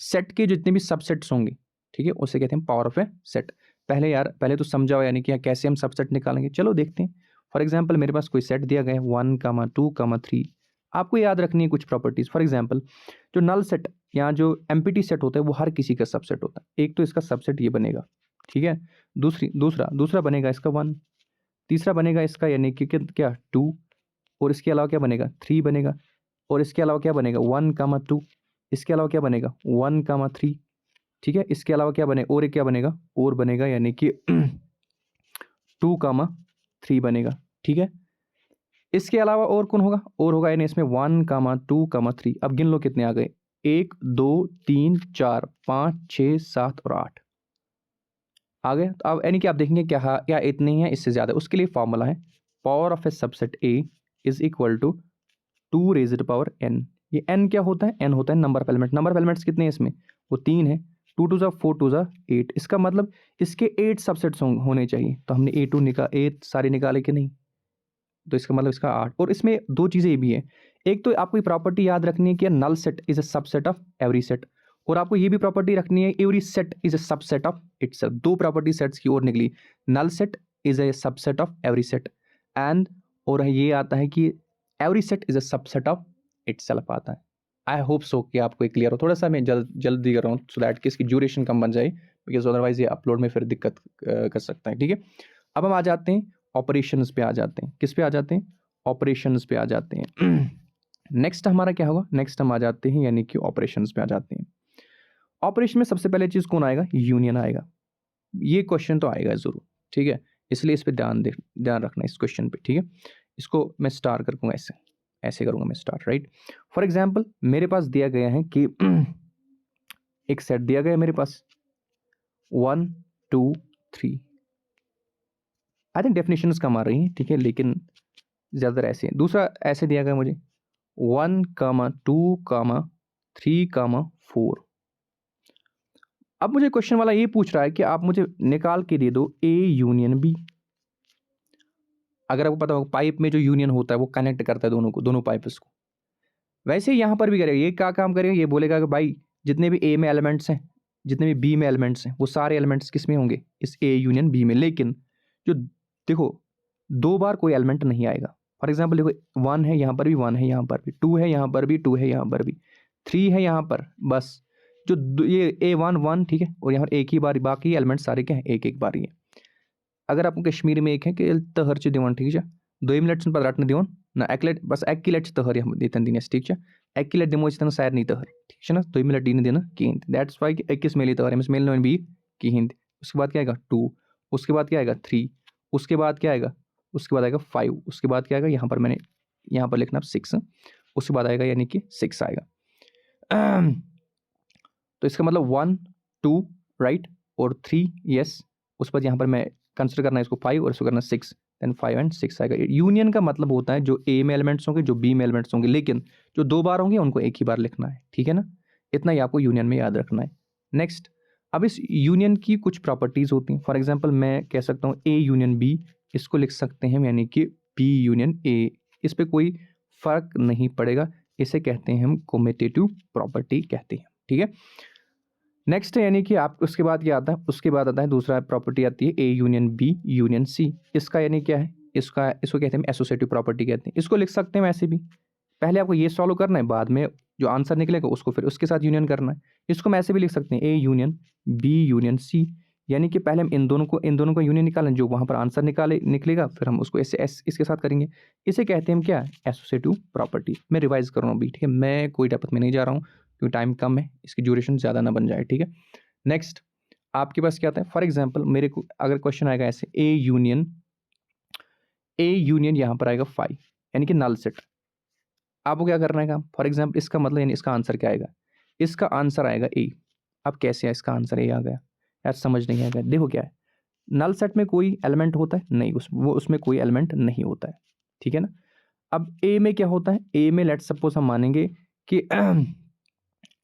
सेट के जितने भी सबसेट्स होंगे, ठीक है, उसे कहते हैं पावर ऑफ ए सेट। पहले तो समझाओ यानी कि कैसे हम सबसेट निकालेंगे, चलो देखते हैं। फॉर एग्जांपल मेरे पास कोई सेट दिया गया है 1,2,3, आपको याद रखनी है कुछ प्रॉपर्टीज। फॉर एग्जांपल जो नल सेट या जो एम्प्टी सेट होता है वो हर किसी का सबसेट होता है। एक तो इसका सबसेट ये बनेगा, ठीक है, दूसरा बनेगा इसका 1, तीसरा बनेगा इसका यानी कि क्या 2, और इसके अलावा क्या बनेगा 3 बनेगा, और इसके अलावा क्या बनेगा 1,2, इसके अलावा क्या बनेगा 1,3, ठीक है, इसके अलावा क्या बनेगा और एक क्या बनेगा और बनेगा यानी कि 2,3 बनेगा, ठीक है। इसके अलावा और कौन होगा, और होगा यानी इसमें 1,2,3। अब गिन लो कितने आ गए, 1 2 3 4 5 6 7 और 8 आ गए। तो अब यानी कि आप देखेंगे क्या इतने ही है, इससे ज़्यादा। उसके लिए फॉर्मूला है power of A subset A is equal to 2 raise to power n। ये n क्या होता है? n होता है number of element. Number of elements कितने हैं इसमें? वो 3 है। 2 2 4 2 8। इसका मतलब इसके 8 सबसेट्स होने चाहिए। तो हमने A सारे निकाले कि नहीं, तो इसका मतलब इसका 8। और इसमें दो चीज़ें ये भी है, एक तो आपको ये प्रॉपर्टी याद रखनी है कि null set is a subset of every set, और आपको ये भी प्रॉपर्टी रखनी है every set is a subset of itself. दो प्रॉपर्टी सेट्स की ओर निकली, null set is a subset of every set and, और ये आता है कि every set is a subset of itself आता है। आई होप सो कि आपको ये क्लियर हो। थोड़ा सा मैं जल्दी कर रहा हूँ सो दैट कि इसकी ड्यूरेशन कम बन जाए, बिकॉज अदरवाइज ये अपलोड में फिर दिक्कत कर सकता है, ठीक है। अब हम आ जाते हैं ऑपरेशंस पे, आ जाते हैं किस पे आ जाते हैं, ऑपरेशंस पे आ जाते हैं। नेक्स्ट हमारा क्या होगा, नेक्स्ट हम आ जाते हैं यानी कि ऑपरेशंस पे आ जाते हैं। ऑपरेशन में सबसे पहले चीज़ कौन आएगा, यूनियन आएगा। ये क्वेश्चन तो आएगा ज़रूर, ठीक है, इसलिए इस पर ध्यान रखना इस क्वेश्चन पे, ठीक है। इसको मैं स्टार करूँगा, ऐसे करूँगा मैं स्टार, राइट। फॉर एग्जाम्पल मेरे पास दिया गया है कि एक सेट दिया गया है मेरे पास 1 2 3। आई थिंक डेफिनेशंस कम आ रही हैं, ठीक है, लेकिन ज़्यादातर ऐसे हैं। दूसरा ऐसे दिया गया मुझे 1 2 3 4। अब मुझे क्वेश्चन वाला ये पूछ रहा है कि आप मुझे निकाल के दे दो ए यूनियन बी। अगर आपको पता हो पाइप में जो यूनियन होता है वो कनेक्ट करता है दोनों पाइप्स को, वैसे ही यहाँ पर भी करेगा। ये क्या काम करेगा, ये बोलेगा कि भाई जितने भी ए में एलिमेंट्स हैं, जितने भी बी में एलिमेंट्स हैं, वो सारे एलिमेंट्स किस में होंगे, इस ए यूनियन बी में। लेकिन जो देखो 2 बार कोई एलिमेंट नहीं आएगा। फॉर एग्जाम्पल देखो 1 है यहाँ पर भी, 1 है यहाँ पर भी, 2 है यहाँ पर भी, 2 है यहाँ पर भी, 3 है यहाँ पर, बस जो ये A1 ठीक है, और यहाँ पर एक ही बारी, बाकी एलिमेंट सारे क्या है एक एक बारी है। अगर आपको कश्मीरी में एक है कि तहरच दिवन, ठीक है 2 मिनट पर रटने दिवन ना एक्लेट बस एक्लेट तहर हम देतन दिनस ठीक छ एक्लेट दिमो इस सार नहीं तहर ठीक छ ना तो मिला दिन देना किहिन दैट्स व्हाई कि एक्किस मेली तहर एमस मेल नोन बी किहिन उसके बाद क्या आएगा 2 उसके बाद क्या आएगा 3 उसके बाद क्या आएगा उसके बाद आएगा 5 उसके बाद क्या आएगा यहाँ पर मैंने यहाँ पर लिखना 6 उसके बाद आएगा यानी कि 6 आएगा तो इसका मतलब 1 2 राइट और 3 यस उस पर यहाँ पर मैं कंसिडर करना है इसको 5 और इसको करना 6 देन 5 एंड 6 आएगा। यूनियन का मतलब होता है जो ए में एलिमेंट्स होंगे जो बी में एलिमेंट्स होंगे लेकिन जो 2 बार होंगे उनको एक ही बार लिखना है ठीक है ना इतना ही आपको यूनियन में याद रखना है। नेक्स्ट अब इस यूनियन की कुछ प्रॉपर्टीज होती हैं फॉर एग्जाम्पल मैं कह सकता हूँ ए यूनियन बी इसको लिख सकते हैं यानी कि बी यूनियन ए इस पर कोई फर्क नहीं पड़ेगा इसे कहते हैं हम कम्यूटेटिव प्रॉपर्टी कहते हैं ठीक है। नेक्स्ट है यानी कि आप उसके बाद क्या आता है उसके बाद आता है दूसरा प्रॉपर्टी आती है A union B union C इसका यानी क्या है इसको कहते हैं एसोसिएटिव प्रॉपर्टी कहते हैं इसको लिख सकते हैं वैसे भी पहले आपको ये सॉल्व करना है बाद में जो आंसर निकलेगा उसको फिर उसके साथ यूनियन करना है इसको हम ऐसे भी लिख सकते हैं A union B union C यानी कि पहले हम इन दोनों को यूनियन निकालें जो वहाँ पर आंसर निकलेगा फिर हम उसको ऐसे इसके साथ करेंगे इसे कहते हैं हम क्या एसोसिएटिव प्रॉपर्टी। मैं रिवाइज कर रहा हूँ अभी ठीक है मैं कोई डेप्थ में नहीं जा रहा हूँ क्योंकि टाइम कम है इसकी ड्यूरेशन ज़्यादा ना बन जाए ठीक है। नेक्स्ट आपके पास क्या आता है फॉर एग्जांपल मेरे को अगर क्वेश्चन आएगा ऐसे ए यूनियन यहाँ पर आएगा 5 यानी कि नल सेट आपको क्या करना है काम फॉर एग्जांपल इसका मतलब यानी इसका आंसर क्या आएगा इसका आंसर आएगा ए। अब कैसे है इसका आंसर ए आ गया यार समझ नहीं आएगा देखो क्या है नल सेट में कोई एलिमेंट होता है नहीं उसमें कोई एलिमेंट नहीं होता है ठीक है ना। अब ए में क्या होता है ए में लेट्स सपोज हम मानेंगे कि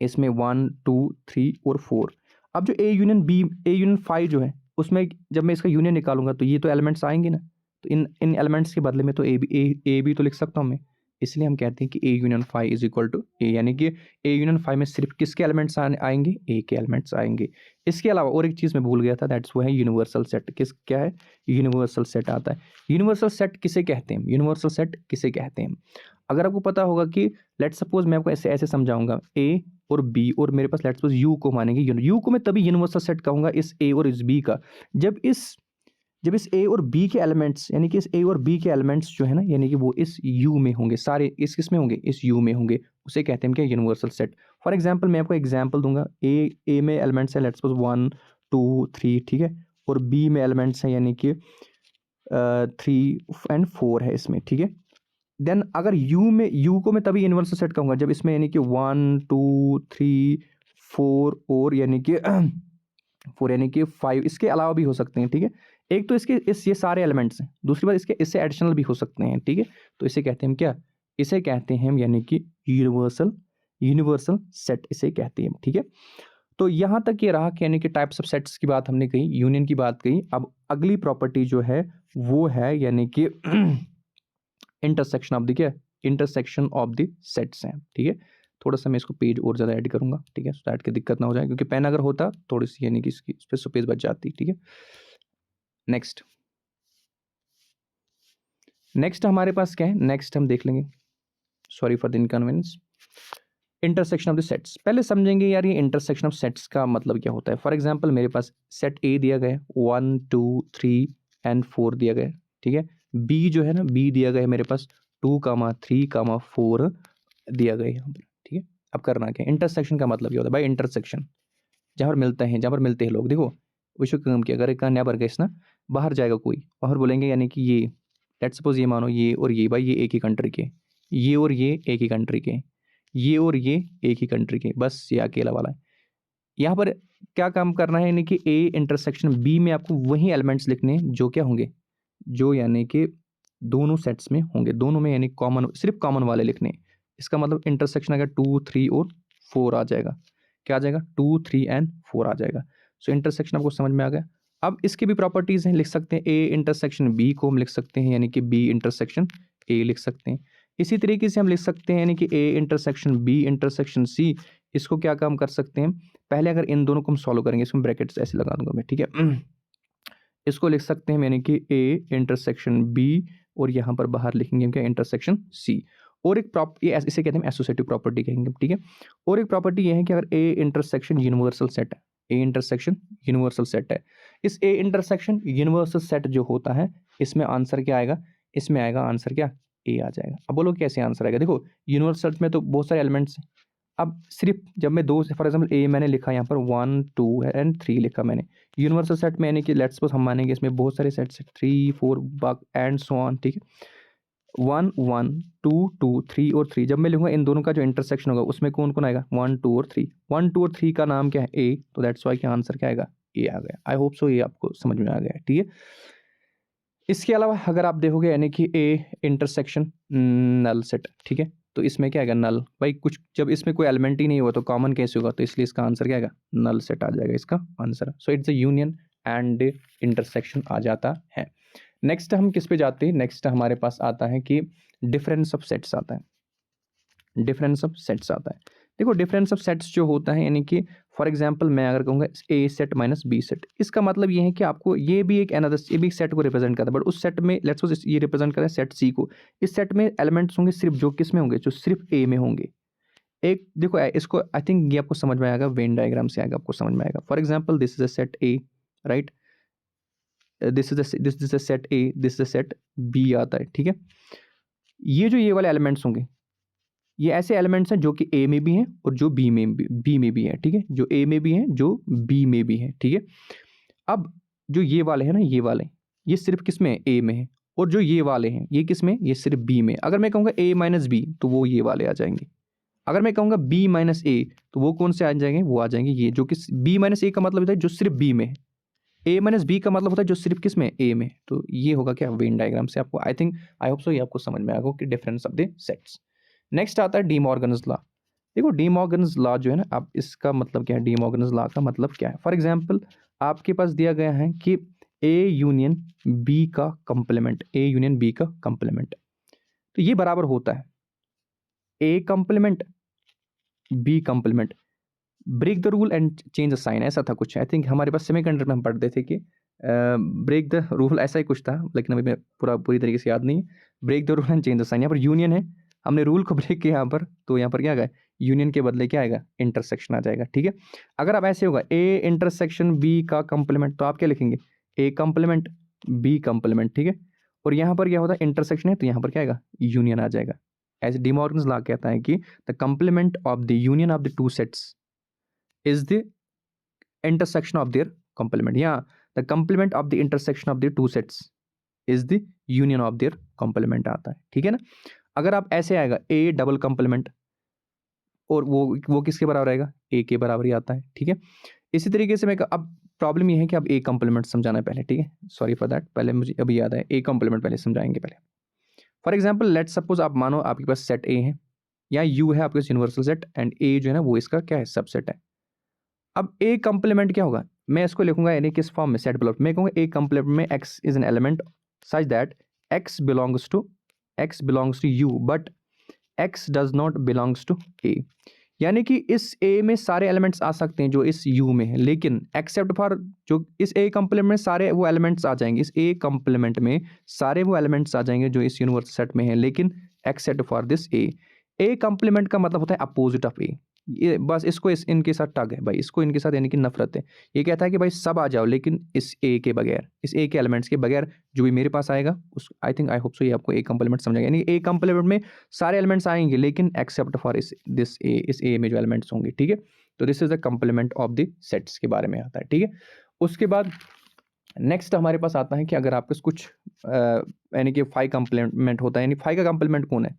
इसमें 1 2 3 और 4 अब जो ए यूनियन 5 जो है उसमें जब मैं इसका यूनियन निकालूंगा तो ये तो एलिमेंट्स आएंगे ना तो इन एलिमेंट्स के बदले में तो ए भी तो लिख सकता हूँ मैं इसलिए हम कहते हैं कि A union 5 is equal to A यानी कि ए यूनियन 5 में सिर्फ किसके एलिमेंट्स आएंगे ए के एलिमेंट्स आएंगे। इसके अलावा और एक चीज़ मैं भूल गया था दैट्स वो है यूनिवर्सल सेट क्या है यूनिवर्सल सेट आता है। यूनिवर्सल सेट किसे कहते हैं यूनिवर्सल सेट किसे कहते हैं अगर आपको पता होगा कि लेट्स सपोज मैं आपको ऐसे समझाऊंगा ए और बी और मेरे पास लेट्स सपोज यू को मानेंगे यू को मैं तभी यूनिवर्सल सेट कहूंगा इस ए और इस बी का जब इस ए और बी के एलिमेंट्स यानी कि इस ए और बी के एलिमेंट्स जो है ना यानी कि वो इस यू में होंगे सारे इस किस में होंगे इस यू में होंगे उसे कहते हैं क्या यूनिवर्सल सेट। फॉर एग्जांपल मैं आपको एग्जांपल दूंगा ए में एलिमेंट्स है लेट्स सपोज 1 2 3 ठीक है और बी में एलिमेंट्स हैं यानी कि 3 एंड 4 है इसमें ठीक है। देन अगर यू को मैं तभी यूनिवर्सल सेट कहूँगा जब इसमें यानी कि 1 2 3 4 और यानी कि 4 यानी कि 5 इसके अलावा भी हो सकते हैं ठीक है। एक तो ये सारे एलिमेंट्स हैं दूसरी बात इससे एडिशनल भी हो सकते हैं ठीक है। तो इसे कहते हैं हम क्या इसे कहते हैं हम यानी कि यूनिवर्सल सेट इसे कहते हैं ठीक है। तो यहाँ तक ये रहा कि यानी कि टाइप्स ऑफ सेट्स की बात हमने कही यूनियन की बात कही। अब अगली प्रॉपर्टी जो है वो है यानी कि इंटरसेक्शन ऑफ द सेट्स हैं ठीक है। थोड़ा सा मैं इसको पेज और ज़्यादा ऐड करूँगा ठीक है सो दैट की दिक्कत ना हो जाए क्योंकि पेन अगर होता थोड़ी सी यानी कि इसकी इस पर स्पेस बच जाती ठीक है। नेक्स्ट हमारे पास क्या है नेक्स्ट हम देख लेंगे sorry for the inconvenience intersection of the sets. पहले समझेंगे यार ये इंटरसेक्शन ऑफ सेट्स का मतलब क्या होता है। फॉर एग्जांपल मेरे पास सेट ए दिया गया है 1 2 3 एंड 4 दिया गया है ठीक है। बी जो है ना बी दिया गया है मेरे पास 2 3 4 दिया गया है यहाँ पर ठीक है। अब करना क्या इंटरसेक्शन का मतलब क्या होता है भाई इंटरसेक्शन जहाँ पर मिलते हैं लोग देखो विश्व काम किया अगर एक नेबर गए ना बाहर जाएगा कोई बाहर बोलेंगे यानी कि ये लेट्स सपोज ये मानो ये और ये भाई ये एक ही कंट्री के ये और ये एक ही कंट्री के ये और ये एक ही कंट्री के बस ये अकेला वाला है। यहाँ पर क्या काम करना है यानी कि ए इंटरसेक्शन बी में आपको वही एलिमेंट्स लिखने हैं जो क्या होंगे जो यानी कि दोनों सेट्स में होंगे दोनों में यानी सिर्फ कॉमन वाले लिखने। इसका मतलब इंटरसेक्शन अगर 2 3 और 4 आ जाएगा क्या आ जाएगा 2 3 एंड 4 आ जाएगा। सो इंटरसेक्शन आपको समझ में आ गया। अब इसकी भी प्रॉपर्टीज हैं लिख सकते हैं ए इंटरसेक्शन बी को हम लिख सकते हैं यानी कि बी इंटरसेक्शन ए लिख सकते हैं। इसी तरीके से हम लिख सकते हैं यानी कि A intersection B intersection C इसको क्या काम कर सकते हैं पहले अगर इन दोनों को हम सॉल्व करेंगे इसमें ब्रैकेट्स ऐसे लगा दूंगा मैं ठीक है। इसको लिख सकते हैं यानी कि ए इंटरसेक्शन बी और यहाँ पर बाहर लिखेंगे क्या इंटरसेक्शन सी। और एक इसे कहते हैं एसोसिएटिव प्रॉपर्टी कहेंगे ठीक है। और एक प्रॉपर्टी ये है कि अगर ए इंटरसेक्शन यूनिवर्सल सेट है ए इंटरसेक्शन यूनिवर्सल सेट है इस ए इंटरसेक्शन यूनिवर्सल सेट जो होता है इसमें आंसर क्या आएगा इसमें आएगा आंसर क्या ए आ जाएगा। अब बोलो कैसे आंसर आएगा। देखो यूनिवर्सल सेट में तो बहुत सारे एलिमेंट्स हैं। अब सिर्फ जब मैं दो, फॉर एग्जाम्पल ए मैंने लिखा यहाँ पर 1 2 एंड 3 लिखा मैंने। यूनिवर्सल सेट में यानी कि लेट्स सपोज हम मानेंगे इसमें बहुत सारे सेट्स 3 4 बक एंड सो ऑन, ठीक है। 1 1 2 2 3 और 3 जब मैं लिखूंगा इन दोनों का जो इंटरसेक्शन होगा उसमें कौन कौन आएगा, 1 2 और 3। 1 2 और 3 का नाम क्या है, ए, तो दैट्स वाई क्या आंसर क्या आएगा, ए आ गया। आई होप सो ये आपको समझ में आ गया, ठीक है। इसके अलावा अगर आप देखोगे यानी कि ए इंटरसेक्शन नल सेट, ठीक है, तो इसमें क्या आएगा, नल। भाई कुछ जब इसमें कोई एलिमेंट ही नहीं हुआ तो कॉमन कैसे होगा, तो इसलिए इसका आंसर क्या आएगा, नल सेट आ जाएगा इसका answer. So it's a union and intersection आ जाता है। नेक्स्ट हम किस पे जाते हैं, नेक्स्ट हमारे पास आता है कि डिफरेंस ऑफ सेट्स आता है। डिफरेंस ऑफ सेट्स आता है। देखो डिफरेंस ऑफ सेट्स जो होता है यानी कि फॉर एग्जांपल मैं अगर कहूँगा ए सेट माइनस बी सेट, इसका मतलब ये है कि आपको ये भी एक अनदर, ये भी सेट को रिप्रेजेंट करता है, बट उस सेट में लेट्स सपोज ये रिप्रेजेंट करता है सेट सी को। इस सेट में एलिमेंट्स होंगे सिर्फ जो किस में होंगे, जो सिर्फ ए में होंगे। एक देखो इसको आई थिंक ये आपको समझ में आएगा, वेन डायग्राम से आएगा, आपको समझ में आएगा। For example this is a set A, right, this is a set A, this is a set B आता है, ठीक है। ये वाले एलिमेंट्स होंगे, ये ऐसे एलिमेंट्स हैं जो कि ए में भी हैं और जो बी में भी है, ठीक है, जो ए में भी हैं जो बी में भी है, ठीक है। अब जो ये वाले हैं ना, ये सिर्फ किस में है, ए में है, और जो ये वाले हैं ये किस में, ये सिर्फ बी में। अगर मैं कहूँगा ए माइनस बी तो वो ये वाले आ जाएंगे। अगर मैं कहूँगा बी माइनस ए तो वो कौन से आ जाएंगे, वो आ जाएंगे ये जो कि बी माइनस ए का मतलब होता है जो सिर्फ बी में है, ए माइनस बी का मतलब होता है जो सिर्फ किस में, ए में। तो ये होगा क्या, वेन डायग्राम से आपको आई होप सो ये आपको समझ में आएगा कि difference of the sets. Next आता है डी मॉर्गन्स लॉ। देखो डी मॉर्गन्स लॉ जो है ना, अब इसका मतलब क्या है, डी मॉर्गन्स लॉ का मतलब क्या है। फॉर एग्जांपल आपके पास दिया गया है कि ए यूनियन बी का कंप्लीमेंट, ए यूनियन बी का कंप्लीमेंट, तो ये बराबर होता है A complement B complement, break the rule and change the sign, ऐसा था कुछ। आई थिंक हमारे पास सेमीकंडक्टर में हम पढ़ते थे कि ब्रेक द रूल, ऐसा ही कुछ था, लेकिन अभी मैं पूरी तरीके से याद नहीं है। Break the rule and change the sign, यहाँ पर यूनियन है, हमने रूल को ब्रेक किया यहाँ पर, तो यहाँ पर क्या आएगा, यूनियन के बदले क्या आएगा, इंटरसेक्शन आ जाएगा, ठीक है। अगर अब ऐसे होगा ए इंटरसेक्शन बी का कंप्लीमेंट, तो आप क्या लिखेंगे, ए कंप्लीमेंट बी कंप्लीमेंट, ठीक है। और यहाँ पर क्या होता है, इंटरसेक्शन है, तो यहाँ पर क्या आएगा, यूनियन आ जाएगा। ऐसे डी मॉर्गन्स लॉ कहता है कि the complement of the union of the two sets is the intersection of their complement, yeah, the complement of the intersection of the two sets is the union of their complement आता है, ठीक है ना। अगर आप ऐसे आएगा a double complement, और वो किसके बराबर आएगा, a के बराबर ही आता है, ठीक है। इसी तरीके से मैं अब प्रॉब्लम ये है कि अब a कंप्लीमेंट समझाना है पहले, ठीक है, सॉरी फॉर दैट, पहले मुझे अभी याद है, a कंप्लीमेंट पहले समझाएंगे पहले। फॉर एग्जाम्पल लेट्स सपोज आप मानो आपके पास सेट a है या u है आपके पास यूनिवर्सल सेट, एंड a जो है ना वो इसका क्या है, सबसेट है। अब ए कंप्लीमेंट क्या होगा, मैं इसको लिखूंगा यानी किस फॉर्म में, सेट प्लॉट में कहूँगा ए कंप्लीमेंट में x is an element such that x belongs to U but x does not belongs to A. यानी कि इस ए में सारे एलिमेंट्स आ सकते हैं जो इस यू में है, लेकिन एक्सेप्ट फॉर जो इस ए कंप्लीमेंट में सारे वो एलिमेंट्स आ जाएंगे, इस ए कंप्लीमेंट में सारे वो एलिमेंट्स आ जाएंगे जो इस यूनिवर्सल सेट में है, लेकिन except for this A. A complement का मतलब होता है अपोजिट ऑफ ए। ये बस इसको इनके साथ टग है भाई, इसको इनके साथ यानी कि नफरत है। ये कहता है कि भाई सब आ जाओ लेकिन इस ए के बगैर, इस ए के एलिमेंट्स के बगैर जो भी मेरे पास आएगा उस आई होप सो ये आपको ए कंप्लीमेंट समझ आएगा। यानी ए कंप्लीमेंट में सारे एलिमेंट्स आएंगे लेकिन एक्सेप्ट फॉर इस ए में जो एलिमेंट्स होंगे, ठीक है। तो this is the complement of the sets के बारे में आता है, ठीक है। उसके बाद नेक्स्ट हमारे पास आता है कि अगर आपके कुछ यानी कि फाइव कंप्लीमेंट होता है, यानी फाइव का कंप्लीमेंट कौन है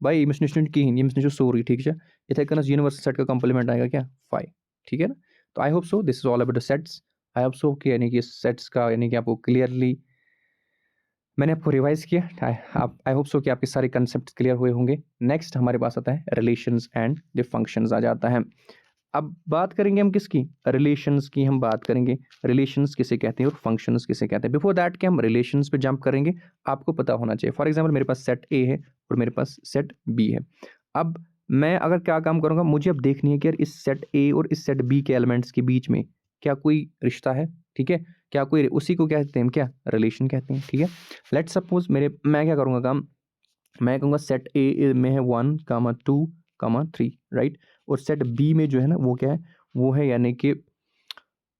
भाई, इमिशन की हिंदी इमिशन सॉरी, ठीक है। इथे कन यूनिवर्सल सेट का कंप्लीमेंट आएगा क्या, 5, ठीक है ना। तो I hope so this is all about the sets. I hope so कि यानी कि सेट्स का यानी कि आपको क्लियरली मैंने आपको रिवाइज किया। आई होप सो कि आपके सारे कंसेप्ट क्लियर हुए होंगे। नेक्स्ट हमारे पास आता है रिलेशंस एंड द फंक्शंस आ जाता है। अब बात करेंगे हम किसकी, रिलेशंस की हम बात करेंगे। रिलेशंस किसे कहते हैं और फंक्शंस किसे कहते हैं। बिफोर दैट कि हम रिलेशंस पे जंप करेंगे, आपको पता होना चाहिए। फॉर एग्जांपल मेरे पास सेट ए है और मेरे पास सेट बी है। अब मैं अगर क्या काम करूंगा, मुझे अब देखनी है कि यार इस सेट ए और इस सेट बी के एलिमेंट्स के बीच में क्या कोई रिश्ता है, ठीक है, क्या कोई, उसी को कहते हैं क्या, रिलेशन कहते हैं, ठीक है। लेट सपोज मैं क्या करूँगा काम, मैं कहूँगा सेट ए में है 1, 2, 3, राइट, और सेट बी में जो है ना वो क्या है, वो है यानी कि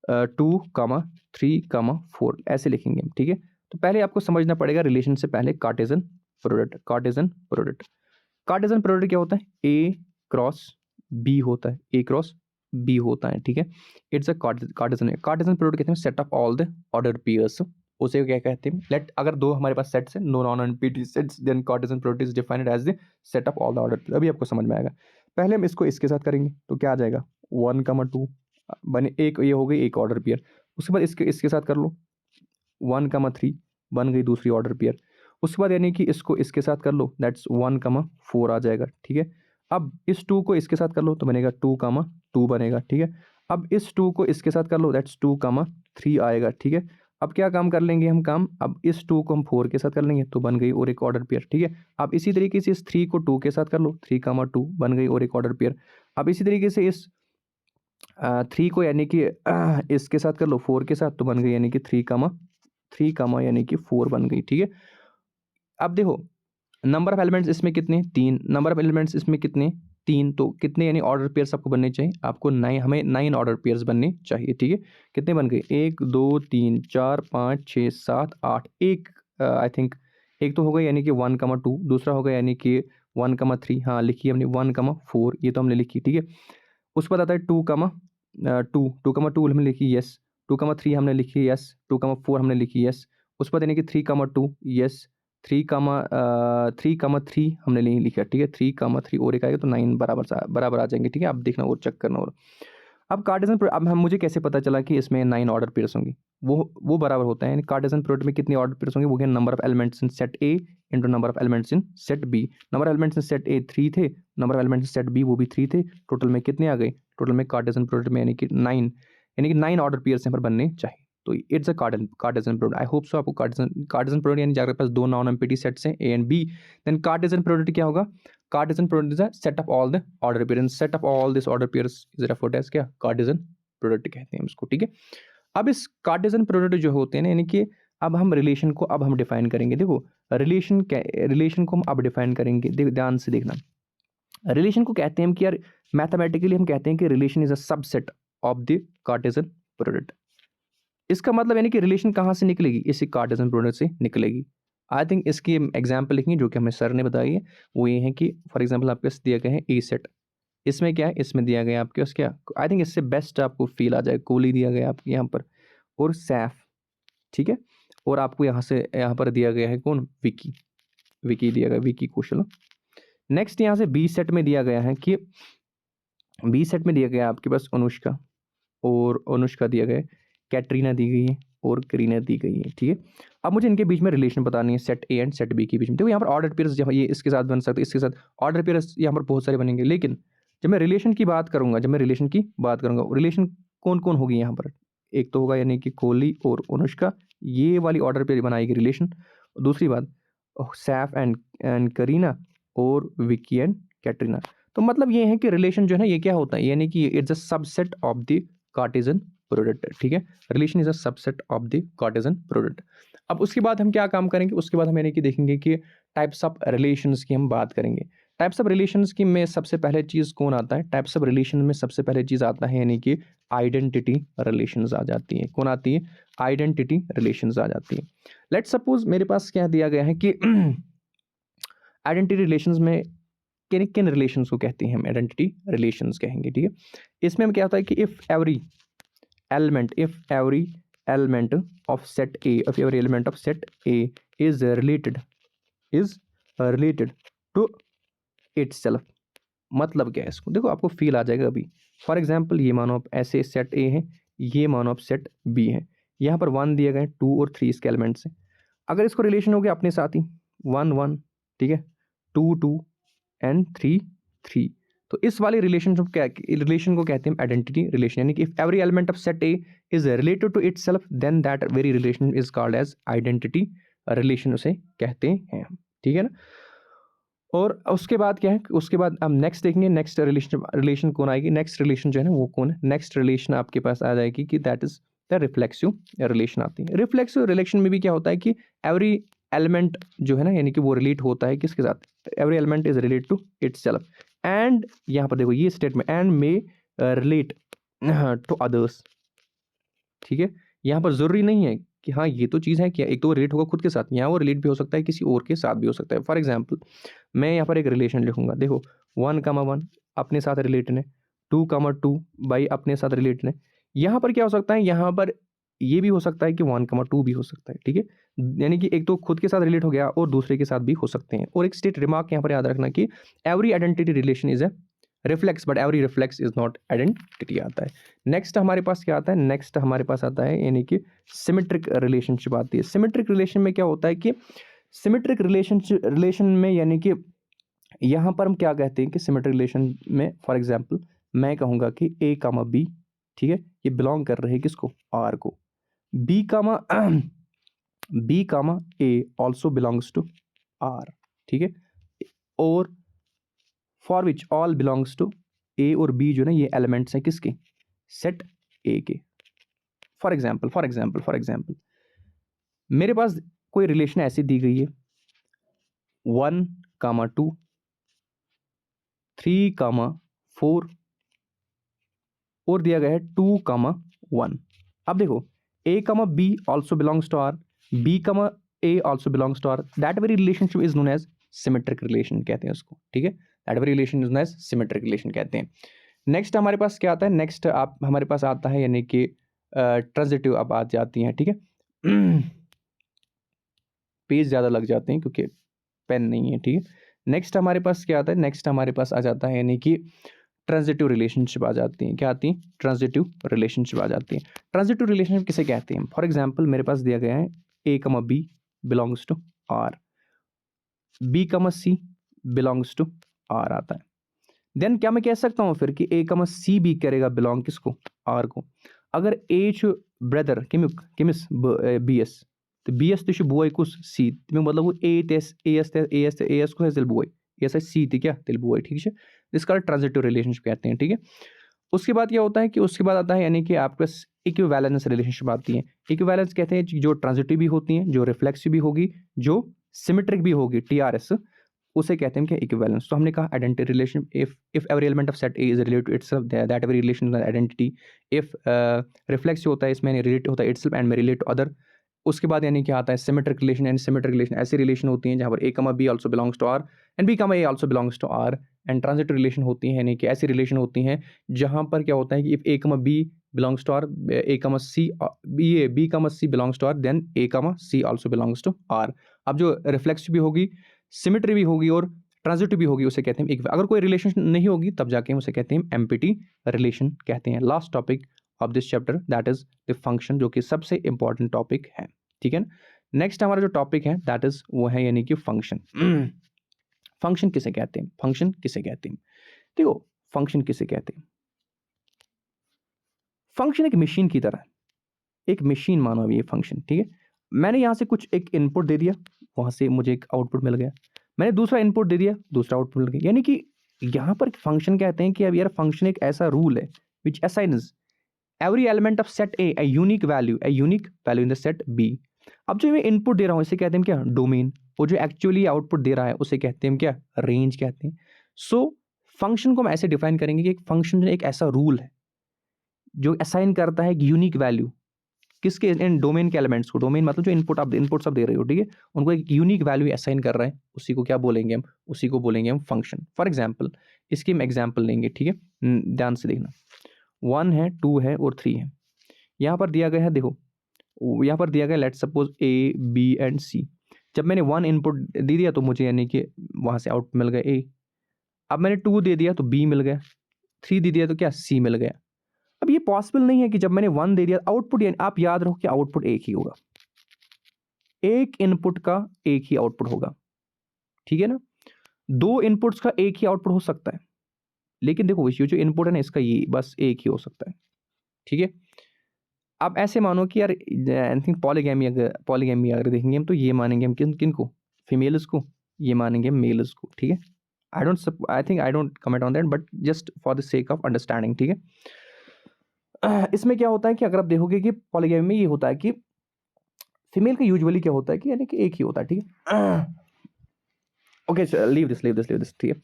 2, 3, 4 ऐसे लिखेंगे हम, ठीक है। तो पहले आपको समझना पड़ेगा रिलेशन से पहले Cartesian product, Cartesian product. Cartesian product क्या होता है, ए क्रॉस बी होता है, ए क्रॉस बी होता है, ठीक है। इट्स अ कार्टेशियन प्रोडक्ट कहते हैं set of all the order pairs, उसे क्या कहते हैं, लेट अगर दो हमारे पास सेट्स है, no non empty sets, then Cartesian product is defined as the set of all the order. अभी आपको समझ में आएगा। पहले हम इसको इसके साथ करेंगे तो क्या आ जाएगा, 1, 2 बने, एक ये हो गई एक ऑर्डर पेयर। उसके बाद इसके साथ कर लो 1, 3 बन गई दूसरी ऑर्डर पेयर। उसके बाद यानी कि इसको इसके साथ कर लो, दैट्स 1, 4 आ जाएगा, ठीक है। अब इस 2 को इसके साथ कर लो तो बनेगा 2, 2 बनेगा, ठीक है। अब इस 2 को इसके साथ कर लो, दैट्स 2, 3 आएगा, ठीक है। अब क्या काम कर लेंगे हम, काम अब इस 2 को हम 4 के साथ कर लेंगे तो बन गई और एक ऑर्डर पेयर, ठीक है। अब इसी तरीके से इस 3 को 2 के साथ कर लो, 3, 2 बन गई और एक ऑर्डर पेयर। अब इसी तरीके से इस 3 को यानी कि इसके साथ कर लो 4 के साथ तो बन गई यानी कि 3, यानी कि 4 बन गई, ठीक है। अब देखो नंबर ऑफ एलिमेंट्स इसमें कितने, 3, नंबर ऑफ एलिमेंट्स इसमें कितने, 3, तो कितने यानी ऑर्डर पेयर्स आपको बनने चाहिए, आपको 9, हमें 9 ऑर्डर पेयर्स बनने चाहिए, ठीक है। कितने बन गए, 1, 2, 3, 4, 5, 6, 7, 8, एक आई थिंक एक तो होगा यानी कि 1, 2, दूसरा होगा यानी कि 1, 3, हाँ लिखी हमने 1, 4, ये तो हमने लिखी, ठीक है। उसके बाद आता है 2, हमने लिखी यस, 2, 3 हमने लिखी यस, 2, 4 हमने लिखी यस। उसके बाद यानी कि 3, 2 यस, 3, 3 हमने नहीं लिखा, ठीक है। 3, 3 और एक आएगा तो 9 बराबर आ जाएंगे, ठीक है। अब देखना और चेक करना। और अब कार्टेशियन, अब हम मुझे कैसे पता चला कि इसमें 9 ऑर्डर पेयर्स होंगी, वो बराबर होता है यानी कार्टेशियन प्रोडक्ट में कितनी ऑर्डर पेयर्स होंगे, वो है number of elements in set A into number of elements in set B. Number of elements in set A 3 थे, number of elements in set B वो भी 3 थे, टोटल में कितने आ गए, टोटल में कार्टेशियन प्रोडक्ट में यानी कि 9, यानी कि 9 ऑर्डर पेयर्स यहाँ पर बनने चाहिए। तो it's a Cartesian product. I hope so आपको कार्टेशियन प्रोडक्ट यानी आपके पास 2 नॉन एम्प्टी सेट्स हैं A and B, then Cartesian product क्या होगा, Cartesian product is a set of all the order pair, set of all this order pairs is referred as क्या, Cartesian product कहते हैं उसको, ठीक है। अब इस कार्टेशियन प्रोडक्ट जो होते हैं ना, यानी कि अब हम रिलेशन को अब हम डिफाइन करेंगे। देखो रिलेशन को हम अब डिफाइन करेंगे, ध्यान से देखना। रिलेशन को कहते हैं हम कि यार मैथमेटिकली हम कहते हैं कि relation is a subset of the Cartesian product. इसका मतलब यानी कि रिलेशन कहाँ से निकलेगी, इसी कार्टेशियन प्रोडक्ट से निकलेगी। आई थिंक इसकी एग्जाम्पल लिखेंगे जो कि हमें सर ने बताई है, वो ये है कि फॉर एग्जाम्पल आपके पास दिया गया है ए सेट, इसमें क्या है, इसमें दिया गया आपके पास क्या, आई थिंक इससे बेस्ट आपको फील आ जाए, कोहली दिया गया आपके यहाँ पर और सैफ, ठीक है। और आपको यहाँ पर दिया गया है कौन, विकी दिया गया, विकी कौशल। नेक्स्ट यहाँ से बी सेट में दिया गया है कि बी सेट में दिया गया आपके पास अनुष्का, और अनुष्का दिया गया, कैटरीना दी गई है और करीना दी गई है, ठीक है। अब मुझे इनके बीच में रिलेशन बतानी है set A and set B के बीच में। देखो यहाँ पर ऑर्डर पेयर्स जब ये इसके साथ बन सकते हैं, इसके साथ ऑर्डर पेयर्स यहाँ पर बहुत सारे बनेंगे, लेकिन जब मैं रिलेशन की बात करूंगा, रिलेशन कौन कौन होगी यहाँ पर, एक तो होगा यानी कि कोहली और अनुष्का, ये वाली ऑर्डर पेयर बनाएगी रिलेशन। दूसरी बात सैफ एंड करीना और विकी एंड कैटरीना। तो मतलब ये है कि रिलेशन जो है ना ये क्या होता है, यानी कि it's a subset of the Cartesian product, ठीक है। Relation is a subset of the Cartesian product. अब उसके बाद हम क्या काम करेंगे, उसके बाद हम यानी कि देखेंगे कि टाइप्स ऑफ रिलेशंस की हम बात करेंगे। टाइप्स ऑफ रिलेशंस की में सबसे पहले चीज़ कौन आता है, टाइप्स ऑफ रिलेशन में सबसे पहले चीज़ आता है यानी कि आइडेंटिटी रिलेशंस आ जाती है। कौन आती है, आइडेंटिटी रिलेशंस आ जाती है। लेट्स सपोज मेरे पास क्या दिया गया है कि आइडेंटिटी रिलेशंस में किन किन रिलेशंस को कहते हैं हम, आइडेंटिटी रिलेशंस कहेंगे, ठीक है। इसमें हम क्या होता है कि if every element of set A, if every element of set A is related to itself, मतलब क्या है इसको, देखो आपको फील आ जाएगा अभी। फॉर एग्जाम्पल ये मानो आप ऐसे सेट ए है, ये मानो आप सेट बी है, यहाँ पर 1 दिया गया, 2 और 3 इसके एलिमेंट्स हैं। अगर इसको रिलेशन हो गया अपने साथ ही 1 1, ठीक है, 2 2 एंड 3 3, तो इस वाले रिलेशन को कहते हैं आइडेंटिटी रिलेशन, यानी कि if every element of set A is related to itself then that very relation is called as identity relation, उसे कहते हैं, ठीक है ना। और उसके बाद क्या है, उसके बाद हम नेक्स्ट देखेंगे, नेक्स्ट रिलेशन कौन आएगी, नेक्स्ट रिलेशन जो है ना वो कौन है, नेक्स्ट रिलेशन आपके पास आ जाएगी कि that is the reflexive relation आती है। रिफ्लेक्सिव रिलेशन में भी क्या होता है कि एवरी एलिमेंट जो है ना यानी कि वो रिलेट होता है किसके साथ, every element is relate to itself and यहाँ पर देखो ये statement and may relate to others, ठीक है। यहाँ पर जरूरी नहीं है कि हाँ ये तो चीज़ है कि एक तो वो रिलेट होगा खुद के साथ, यहाँ वो रिलेट भी हो सकता है किसी और के साथ भी हो सकता है। फॉर एग्जाम्पल मैं यहाँ पर एक रिलेशन लिखूंगा, देखो 1,1 अपने साथ रिलेटेड है, 2,2 बाई अपने साथ रिलेटेड है। यहाँ पर क्या हो सकता है, यहाँ पर ये भी हो सकता है कि 1,2 भी हो सकता है, ठीक है। यानी कि एक तो खुद के साथ रिलेट हो गया और दूसरे के साथ भी हो सकते हैं। और एक स्टेट रिमार्क यहाँ पर याद रखना कि every identity relation is a reflex but every reflex is not identity आता है। नेक्स्ट हमारे पास क्या आता है, नेक्स्ट हमारे पास आता है यानी कि सिमेट्रिक रिलेशनशिप आती है। सिमेट्रिक रिलेशन में क्या होता है कि सिमेट्रिक रिलेशन में यानी कि यहाँ पर हम क्या कहते हैं कि सिमेट्रिक रिलेशन में फॉर एग्जांपल मैं कहूँगा कि ए कामा बी, ठीक है, ये बिलोंग कर रहे हैं किसको, आर को। B comma A also belongs to R, ठीक है, और for which all belongs to A और बी जो ना ये एलिमेंट्स हैं किसके, सेट ए के। फॉर एग्जाम्पल मेरे पास कोई रिलेशन ऐसी दी गई है 1,2 3,4 और दिया गया है 2,1। अब देखो A comma B also belongs to R, B comma A also belongs to R, that very relationship is known as symmetric relation कहते हैं उसको, ठीक है। That very relation is known as symmetric relation कहते हैं। नेक्स्ट हमारे पास क्या आता है, नेक्स्ट आप हमारे पास आता है यानी कि ट्रांजिटिव अब आ जाती हैं, ठीक है। पेज ज़्यादा लग जाते हैं क्योंकि पेन नहीं है, ठीक है। नेक्स्ट हमारे पास क्या आता है, नेक्स्ट हमारे पास आ जाता है यानी कि ट्रांजिटिव रिलेशनशिप आ जाती हैं। क्या आती हैं, ट्रांजिटिव रिलेशनशिप आ जाती हैं। ट्रांजिटिव रिलेशनशिप किसे कहते हैं, फॉर एग्जांपल मेरे पास दिया गया है A comma B belongs to R, B comma C belongs to are आता है। देन क्या मैं कह सकता हूँ फिर कि ए कमा सी भी करेगा बिलोंग किसको, आर को। अगर एच ब्रदर किमिस बी एस तो बी एस तो बुआई कुछ सी मतलब वो ए एस को है बुआई एस सी थी क्या तिल बुआई, ठीक है। इसका ट्रांजिटिव रिलेशनशिप कहते हैं, ठीक है। उसके बाद क्या होता है कि उसके बाद आता है यानी कि आपके पास इक्विवेलेंस रिलेशनशिप आती है। इक्विवेलेंस कहते हैं जो ट्रांजिटिव भी होती हैं, जो रिफ्लेक्सिव भी होगी, जो सिमेट्रिक भी होगी, टीआरएस, उसे कहते हैं क्या, इक्विवेलेंस। तो हमने कहा identity relation, if every element of set A is related to itself that every relation is identity. If reflex होता है इसमें रिलेट होता है इटसेल्फ एंड में रिलेट टू अदर। उसके बाद यानी क्या आता है symmetric relation and symmetric relation, ऐसी रिलेशन होती हैं जहाँ पर A comma B also belongs to R and B comma A also belongs to R. And transitive relation होती हैं यानी कि ऐसी रिलेशन होती हैं जहाँ पर क्या होता है कि if A comma B belongs to R, A comma C B comma C belongs to R, then A comma C also belongs to R. अब जो रिफ्लेक्स भी होगी, सिमेट्री भी होगी और ट्रांजिटिव भी होगी, उसे कहते हैं एक। अगर कोई रिलेशन नहीं होगी तब जाके हम उसे कहते हैं एम्प्टी रिलेशन कहते हैं। Last topic of this chapter that is the function, जो कि सबसे इंपॉर्टेंट टॉपिक है, ठीक है ना। नेक्स्ट हमारा जो टॉपिक है दैट इज वो है यानी कि फंक्शन। फंक्शन किसे कहते हैं, फंक्शन किसे कहते हैं, देखो फंक्शन किसे कहते हैं। फंक्शन एक मशीन की तरह, एक मशीन मानो अभी ये फंक्शन, ठीक है। मैंने यहाँ से कुछ एक इनपुट दे दिया, वहाँ से मुझे एक आउटपुट मिल गया। मैंने दूसरा इनपुट दे दिया, दूसरा आउटपुट मिल गया। यानी कि यहाँ पर फंक्शन कहते हैं कि अब यार फंक्शन एक ऐसा रूल है which assigns every element of set A unique value in the set B. अब जो मैं इनपुट दे रहा हूँ इसे कहते हैं क्या, डोमेन। और जो एक्चुअली आउटपुट दे रहा है उसे कहते हैं क्या, रेंज कहते हैं। सो फंक्शन को हम ऐसे डिफाइन करेंगे कि एक फंक्शन एक ऐसा रूल है जो असाइन करता है यूनिक वैल्यू किसके, इन डोमेन के एलिमेंट्स को। डोमेन मतलब जो इनपुट सब दे रहे हो, ठीक है, उनको एक यूनिक वैल्यू असाइन कर रहे हैं, उसी को क्या बोलेंगे हम, उसी को बोलेंगे हम फंक्शन। फॉर एग्जांपल इसकी हम एग्जांपल लेंगे, ठीक है, ध्यान से देखना। 1 है, 2 है और 3 है। यहाँ पर दिया गया है, देखो यहाँ पर दिया गया let's suppose A B and C. जब मैंने 1 इनपुट दे दिया तो मुझे यानी कि वहाँ से आउटपुट मिल गया ए। अब मैंने 2 दे दिया तो बी मिल गया, 3 दे दिया तो क्या, सी मिल गया। अब ये पॉसिबल नहीं है कि जब मैंने 1 दे दिया आउटपुट, आप याद रखो कि आउटपुट एक ही होगा, एक इनपुट का एक ही आउटपुट होगा, ठीक है ना। 2 इनपुट्स का एक ही आउटपुट हो सकता है, लेकिन देखो ये जो इनपुट है ना इसका ये बस एक ही हो सकता है, ठीक है। अब ऐसे मानो कि यार आई थिंक पॉलीगैमी अगर देखेंगे हम तो ये मानेंगे हम किन को, फीमेल्स को, ये मानेंगे मेल्स को, ठीक है। I don't comment on that but just for the sake of understanding, ठीक है। इसमें क्या होता है कि अगर आप देखोगे कि पॉलीगैमी में ये होता है कि फीमेल का यूजुअली क्या होता है कि यानी कि एक ही होता है, ठीक है। ओके लीव दिस, ठीक है।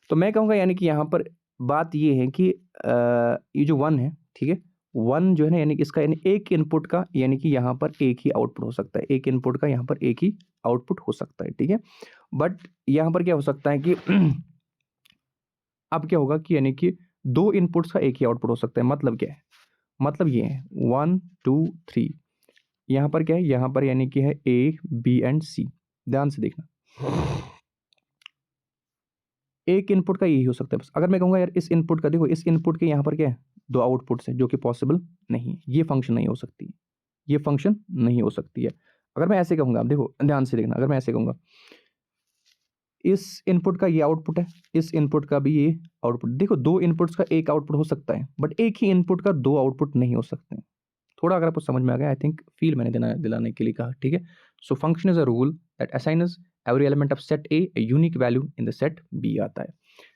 तो मैं कहूँगा यानी कि यहाँ पर बात ये है कि ये जो 1 है, ठीक है, वन जो है ना, यानी कि इसका यानी एक इनपुट का यानी कि यहाँ पर एक ही आउटपुट हो सकता है, एक इनपुट का यहाँ पर एक ही आउटपुट हो सकता है, ठीक है। बट यहाँ पर क्या हो सकता है कि अब क्या होगा कि यानी कि दो इनपुट्स का एक ही आउटपुट हो सकता है। मतलब क्या है, मतलब ये है 1 2 3, यहाँ पर क्या है, यहाँ पर यानी कि है ए बी एंड सी। ध्यान से देखना, एक इनपुट का यही हो सकता है बस। अगर मैं कहूँगा यार इस इनपुट का देखो, इस इनपुट के यहाँ पर क्या है, दो आउटपुट्स है, जो कि पॉसिबल नहीं है, ये फंक्शन नहीं हो सकती, ये फंक्शन नहीं हो सकती है। अगर मैं ऐसे कहूँगा, आप देखो ध्यान से देखना, अगर मैं ऐसे कहूँगा इस इनपुट का ये आउटपुट है, इस इनपुट का भी ये आउटपुट, देखो दो इनपुट्स का एक आउटपुट हो सकता है, बट एक ही इनपुट का दो आउटपुट नहीं हो सकते हैं। थोड़ा अगर आपको समझ में आ गया, आई थिंक फील मैंने दिलाने के लिए कहा, ठीक है। So function is a rule that assigns every element of set A unique value in the set B आता है।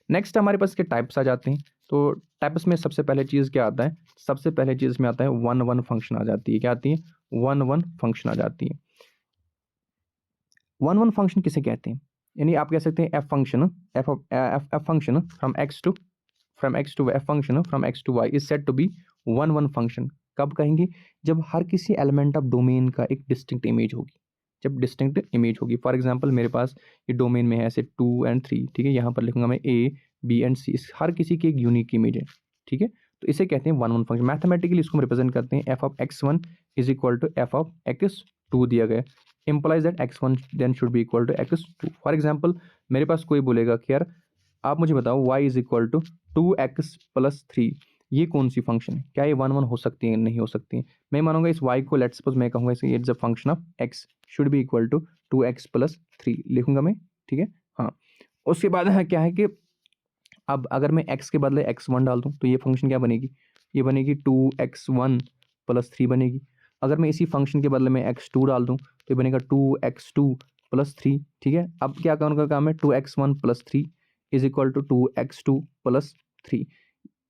नेक्स्ट हमारे पास के टाइप्स आ जाते हैं। तो टाइप्स में सबसे पहले चीज़ क्या आता है, सबसे पहले चीज़ में आता है वन वन फंक्शन आ जाती है। क्या आती है, वन वन फंक्शन आ जाती है। वन वन फंक्शन किसे कहते हैं, यानी आप कह सकते हैं F function, F function from X to F function from X to Y is said to be one one function. कब कहेंगे, जब हर किसी एलिमेंट ऑफ डोमेन का एक डिस्टिंक्ट इमेज होगी, जब डिस्टिंक्ट इमेज होगी। फॉर एग्जांपल मेरे पास ये डोमेन में है ऐसे 2 एंड 3, ठीक है, यहाँ पर लिखूंगा मैं ए बी एंड सी, हर किसी की एक यूनिक इमेज है, ठीक है। तो इसे कहते हैं वन वन फंक्शन। मैथमेटिकली इसको हम रिप्रेजेंट करते हैं F of X one is equal to F of X two दिया गया, implies that x1 then should be equal to x2। For example मेरे पास कोई बोलेगा कि यार आप मुझे बताओ y is equal to 2x+3, ये कौन सी फंक्शन है, क्या ये वन वन हो सकती है, नहीं हो सकती है। मैं मानूंगा इस y को, लेट्स सपोज मैं कहूँगा इसे it's a function of x should be equal to 2x+3 लिखूंगा मैं, ठीक है। हाँ, उसके बाद क्या है कि अब अगर मैं x के बदले x1 डाल दूँ तो ये फंक्शन क्या बनेगी, ये बनेगी 2x1+3 बनेगी। अगर मैं इसी फंक्शन के बदले में x2 डाल दूँ तो ये बनेगा 2x2+3, ठीक है। अब क्या करने का काम है, 2x1+3 is equal to 2x2+3,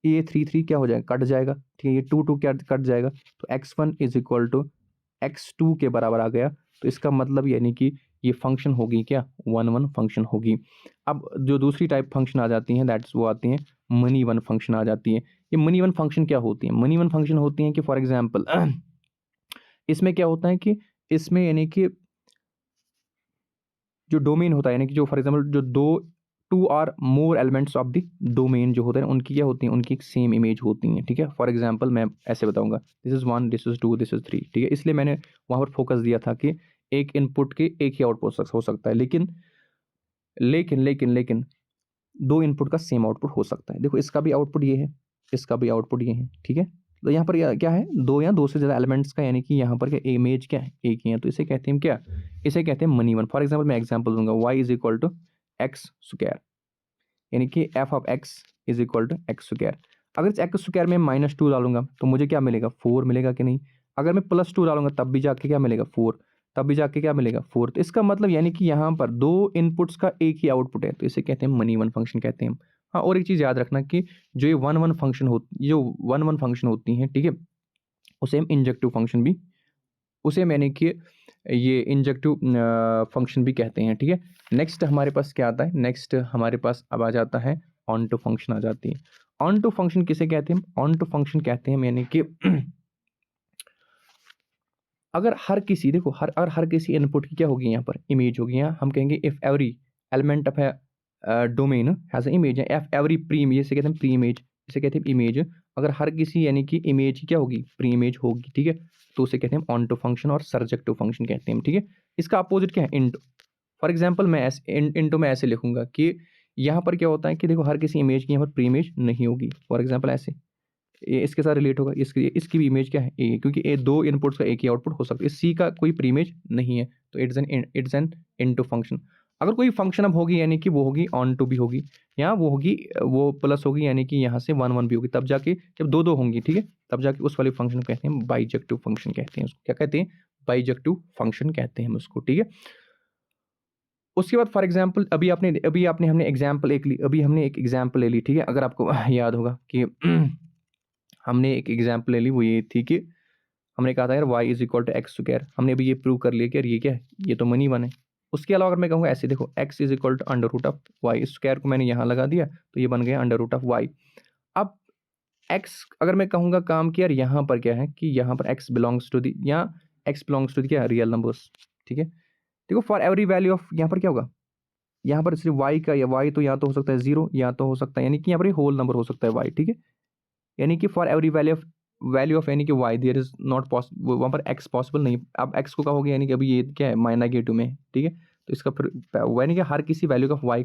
ये 3 क्या हो जाएगा, कट जाएगा, ठीक है। ये 2 क्या कट जाएगा, तो x1 is equal to x2 के बराबर आ गया। तो इसका मतलब यानी कि ये फंक्शन होगी क्या, वन वन फंक्शन होगी। अब जो दूसरी टाइप फंक्शन आ जाती हैं दैट्स वो आती हैं मनी वन फंक्शन आ जाती है। ये मनी वन फंक्शन क्या होती है, मनी वन फंक्शन होती हैं कि फॉर एग्जांपल इसमें क्या होता है कि इसमें यानी कि जो डोमेन होता है, यानी कि जो फॉर एग्जांपल जो दो two or more elements of the domain जो होते हैं उनकी क्या होती हैं, उनकी एक सेम इमेज होती हैं, ठीक है। फॉर एग्जांपल मैं ऐसे बताऊंगा this is 1 this is 2 this is 3, ठीक है। इसलिए मैंने वहाँ पर फोकस दिया था कि एक इनपुट के एक ही आउटपुट हो सकता है, लेकिन लेकिन लेकिन लेकिन दो इनपुट का सेम आउटपुट हो सकता है। देखो इसका भी आउटपुट ये है, इसका भी आउटपुट ये है, ठीक है। तो यहाँ पर क्या है, दो या दो से ज़्यादा एलिमेंट्स का यानी कि यहाँ पर क्या इमेज क्या है, एक ही है, तो इसे कहते हैं क्या, इसे कहते हैं मनी वन। फॉर एग्जाम्पल मैं एग्जाम्पल दूंगा Y is equal to X square, यानी कि F of X is equal to X square. अगर इस एक्स स्क्वायर में -2 डालूंगा तो मुझे क्या मिलेगा, 4 मिलेगा कि नहीं। अगर मैं +2 डालूंगा तब भी जाके क्या मिलेगा, 4, तब भी जाके क्या मिलेगा, 4। तो इसका मतलब यानी कि यहाँ पर दो इनपुट्स का एक ही आउटपुट है, तो इसे कहते हैं मनी वन फंक्शन कहते हैं हम। हाँ, और एक चीज़ याद रखना कि जो ये वन वन फंक्शन होती, जो वन वन फंक्शन होती हैं, ठीक है, उसे हम इंजेक्टिव फंक्शन भी, उसे मैंने कि ये इंजेक्टिव फंक्शन भी कहते हैं, ठीक है। नेक्स्ट हमारे पास क्या आता है, नेक्स्ट हमारे पास अब आ जाता है ऑन टू फंक्शन आ जाती है। ऑन टू फंक्शन किसे कहते हैं, ऑन टू फंक्शन कहते हैं यानी कि अगर हर किसी, देखो हर किसी इनपुट की क्या होगी, यहाँ पर इमेज होगी। यहाँ हम कहेंगे if every element of A domain has a image, F every pre image, इसे कहते हैं प्री इमेज, इसे कहते हैं इमेज। अगर हर किसी यानी कि इमेज की क्या होगी, प्री इमेज होगी, ठीक है, तो उसे कहते हैं ऑन टू फंक्शन और सर्जेक्टिव फंक्शन कहते हैं, ठीक है। इसका अपोजिट क्या है, इंटू। फॉर एग्जाम्पल मैं ऐसे इंटू में ऐसे लिखूंगा कि यहाँ पर क्या होता है कि देखो हर किसी इमेज की यहाँ पर प्री इमेज नहीं होगी। फॉर एग्जाम्पल ऐसे ये इसके साथ रिलेट होगा, इसकी भी इमेज क्या है, ए, क्योंकि ए दो इनपुट्स का एक ही आउटपुट हो सकता है। सी का कोई प्री इमेज नहीं है, तो इट्स एन इनटू फंक्शन। अगर कोई फंक्शन अब होगी यानी कि वो होगी ऑन टू भी होगी, यहाँ वो होगी, वो प्लस होगी, यानी कि यहाँ से वन वन भी होगी, तब जाके जब दो दो होंगी, ठीक है, तब जाके उस वाले फंक्शन को कहते हैं बाइजेक्टिव फंक्शन कहते हैं। उसको क्या कहते हैं, बाइजेक्टिव फंक्शन कहते हैं हम उसको, ठीक है। उसके बाद फॉर एग्जाम्पल अभी आपने हमने एग्जाम्पल एक ली, अभी हमने एक एग्जाम्पल ले ली, ठीक है। अगर आपको याद होगा कि हमने एक एग्जाम्पल ले ली, वो ये थी कि हमने कहा था यार y is equal to X square. हमने अभी ये प्रूव कर लिया कि यार ये क्या है, ये तो मनी वन है। उसके अलावा अगर मैं कहूँगा ऐसे, देखो x is equal to under root of Y, square को मैंने यहाँ लगा दिया तो ये बन गया अंडर रूट ऑफ वाई। अब एक्स अगर मैं कहूँगा काम कि यार यहाँ पर क्या है कि यहाँ पर एक्स बिलोंग्स टू दी, यहाँ एक्स बिलोंग्स टू दी क्या रियल नंबर्स, ठीक है। देखो फॉर एवरी वैल्यू ऑफ, यहाँ पर क्या होगा, यहाँ पर सिर्फ वाई का, या वाई तो यहाँ तो हो सकता है जीरो, यहाँ तो हो सकता है, यानी कि यहाँ पर होल नंबर हो सकता है वाई, ठीक है। यानी कि फॉर एवरी वैल्यू ऑफ यानी कि Y there is not possible, वहाँ पर एक्स पॉसिबल नहीं। अब एक्स को कहोगे यानी कि अभी ये क्या है नेगेटिव में, ठीक है। तो इसका फिर यानी कि हर किसी वैल्यू ऑफ वाई का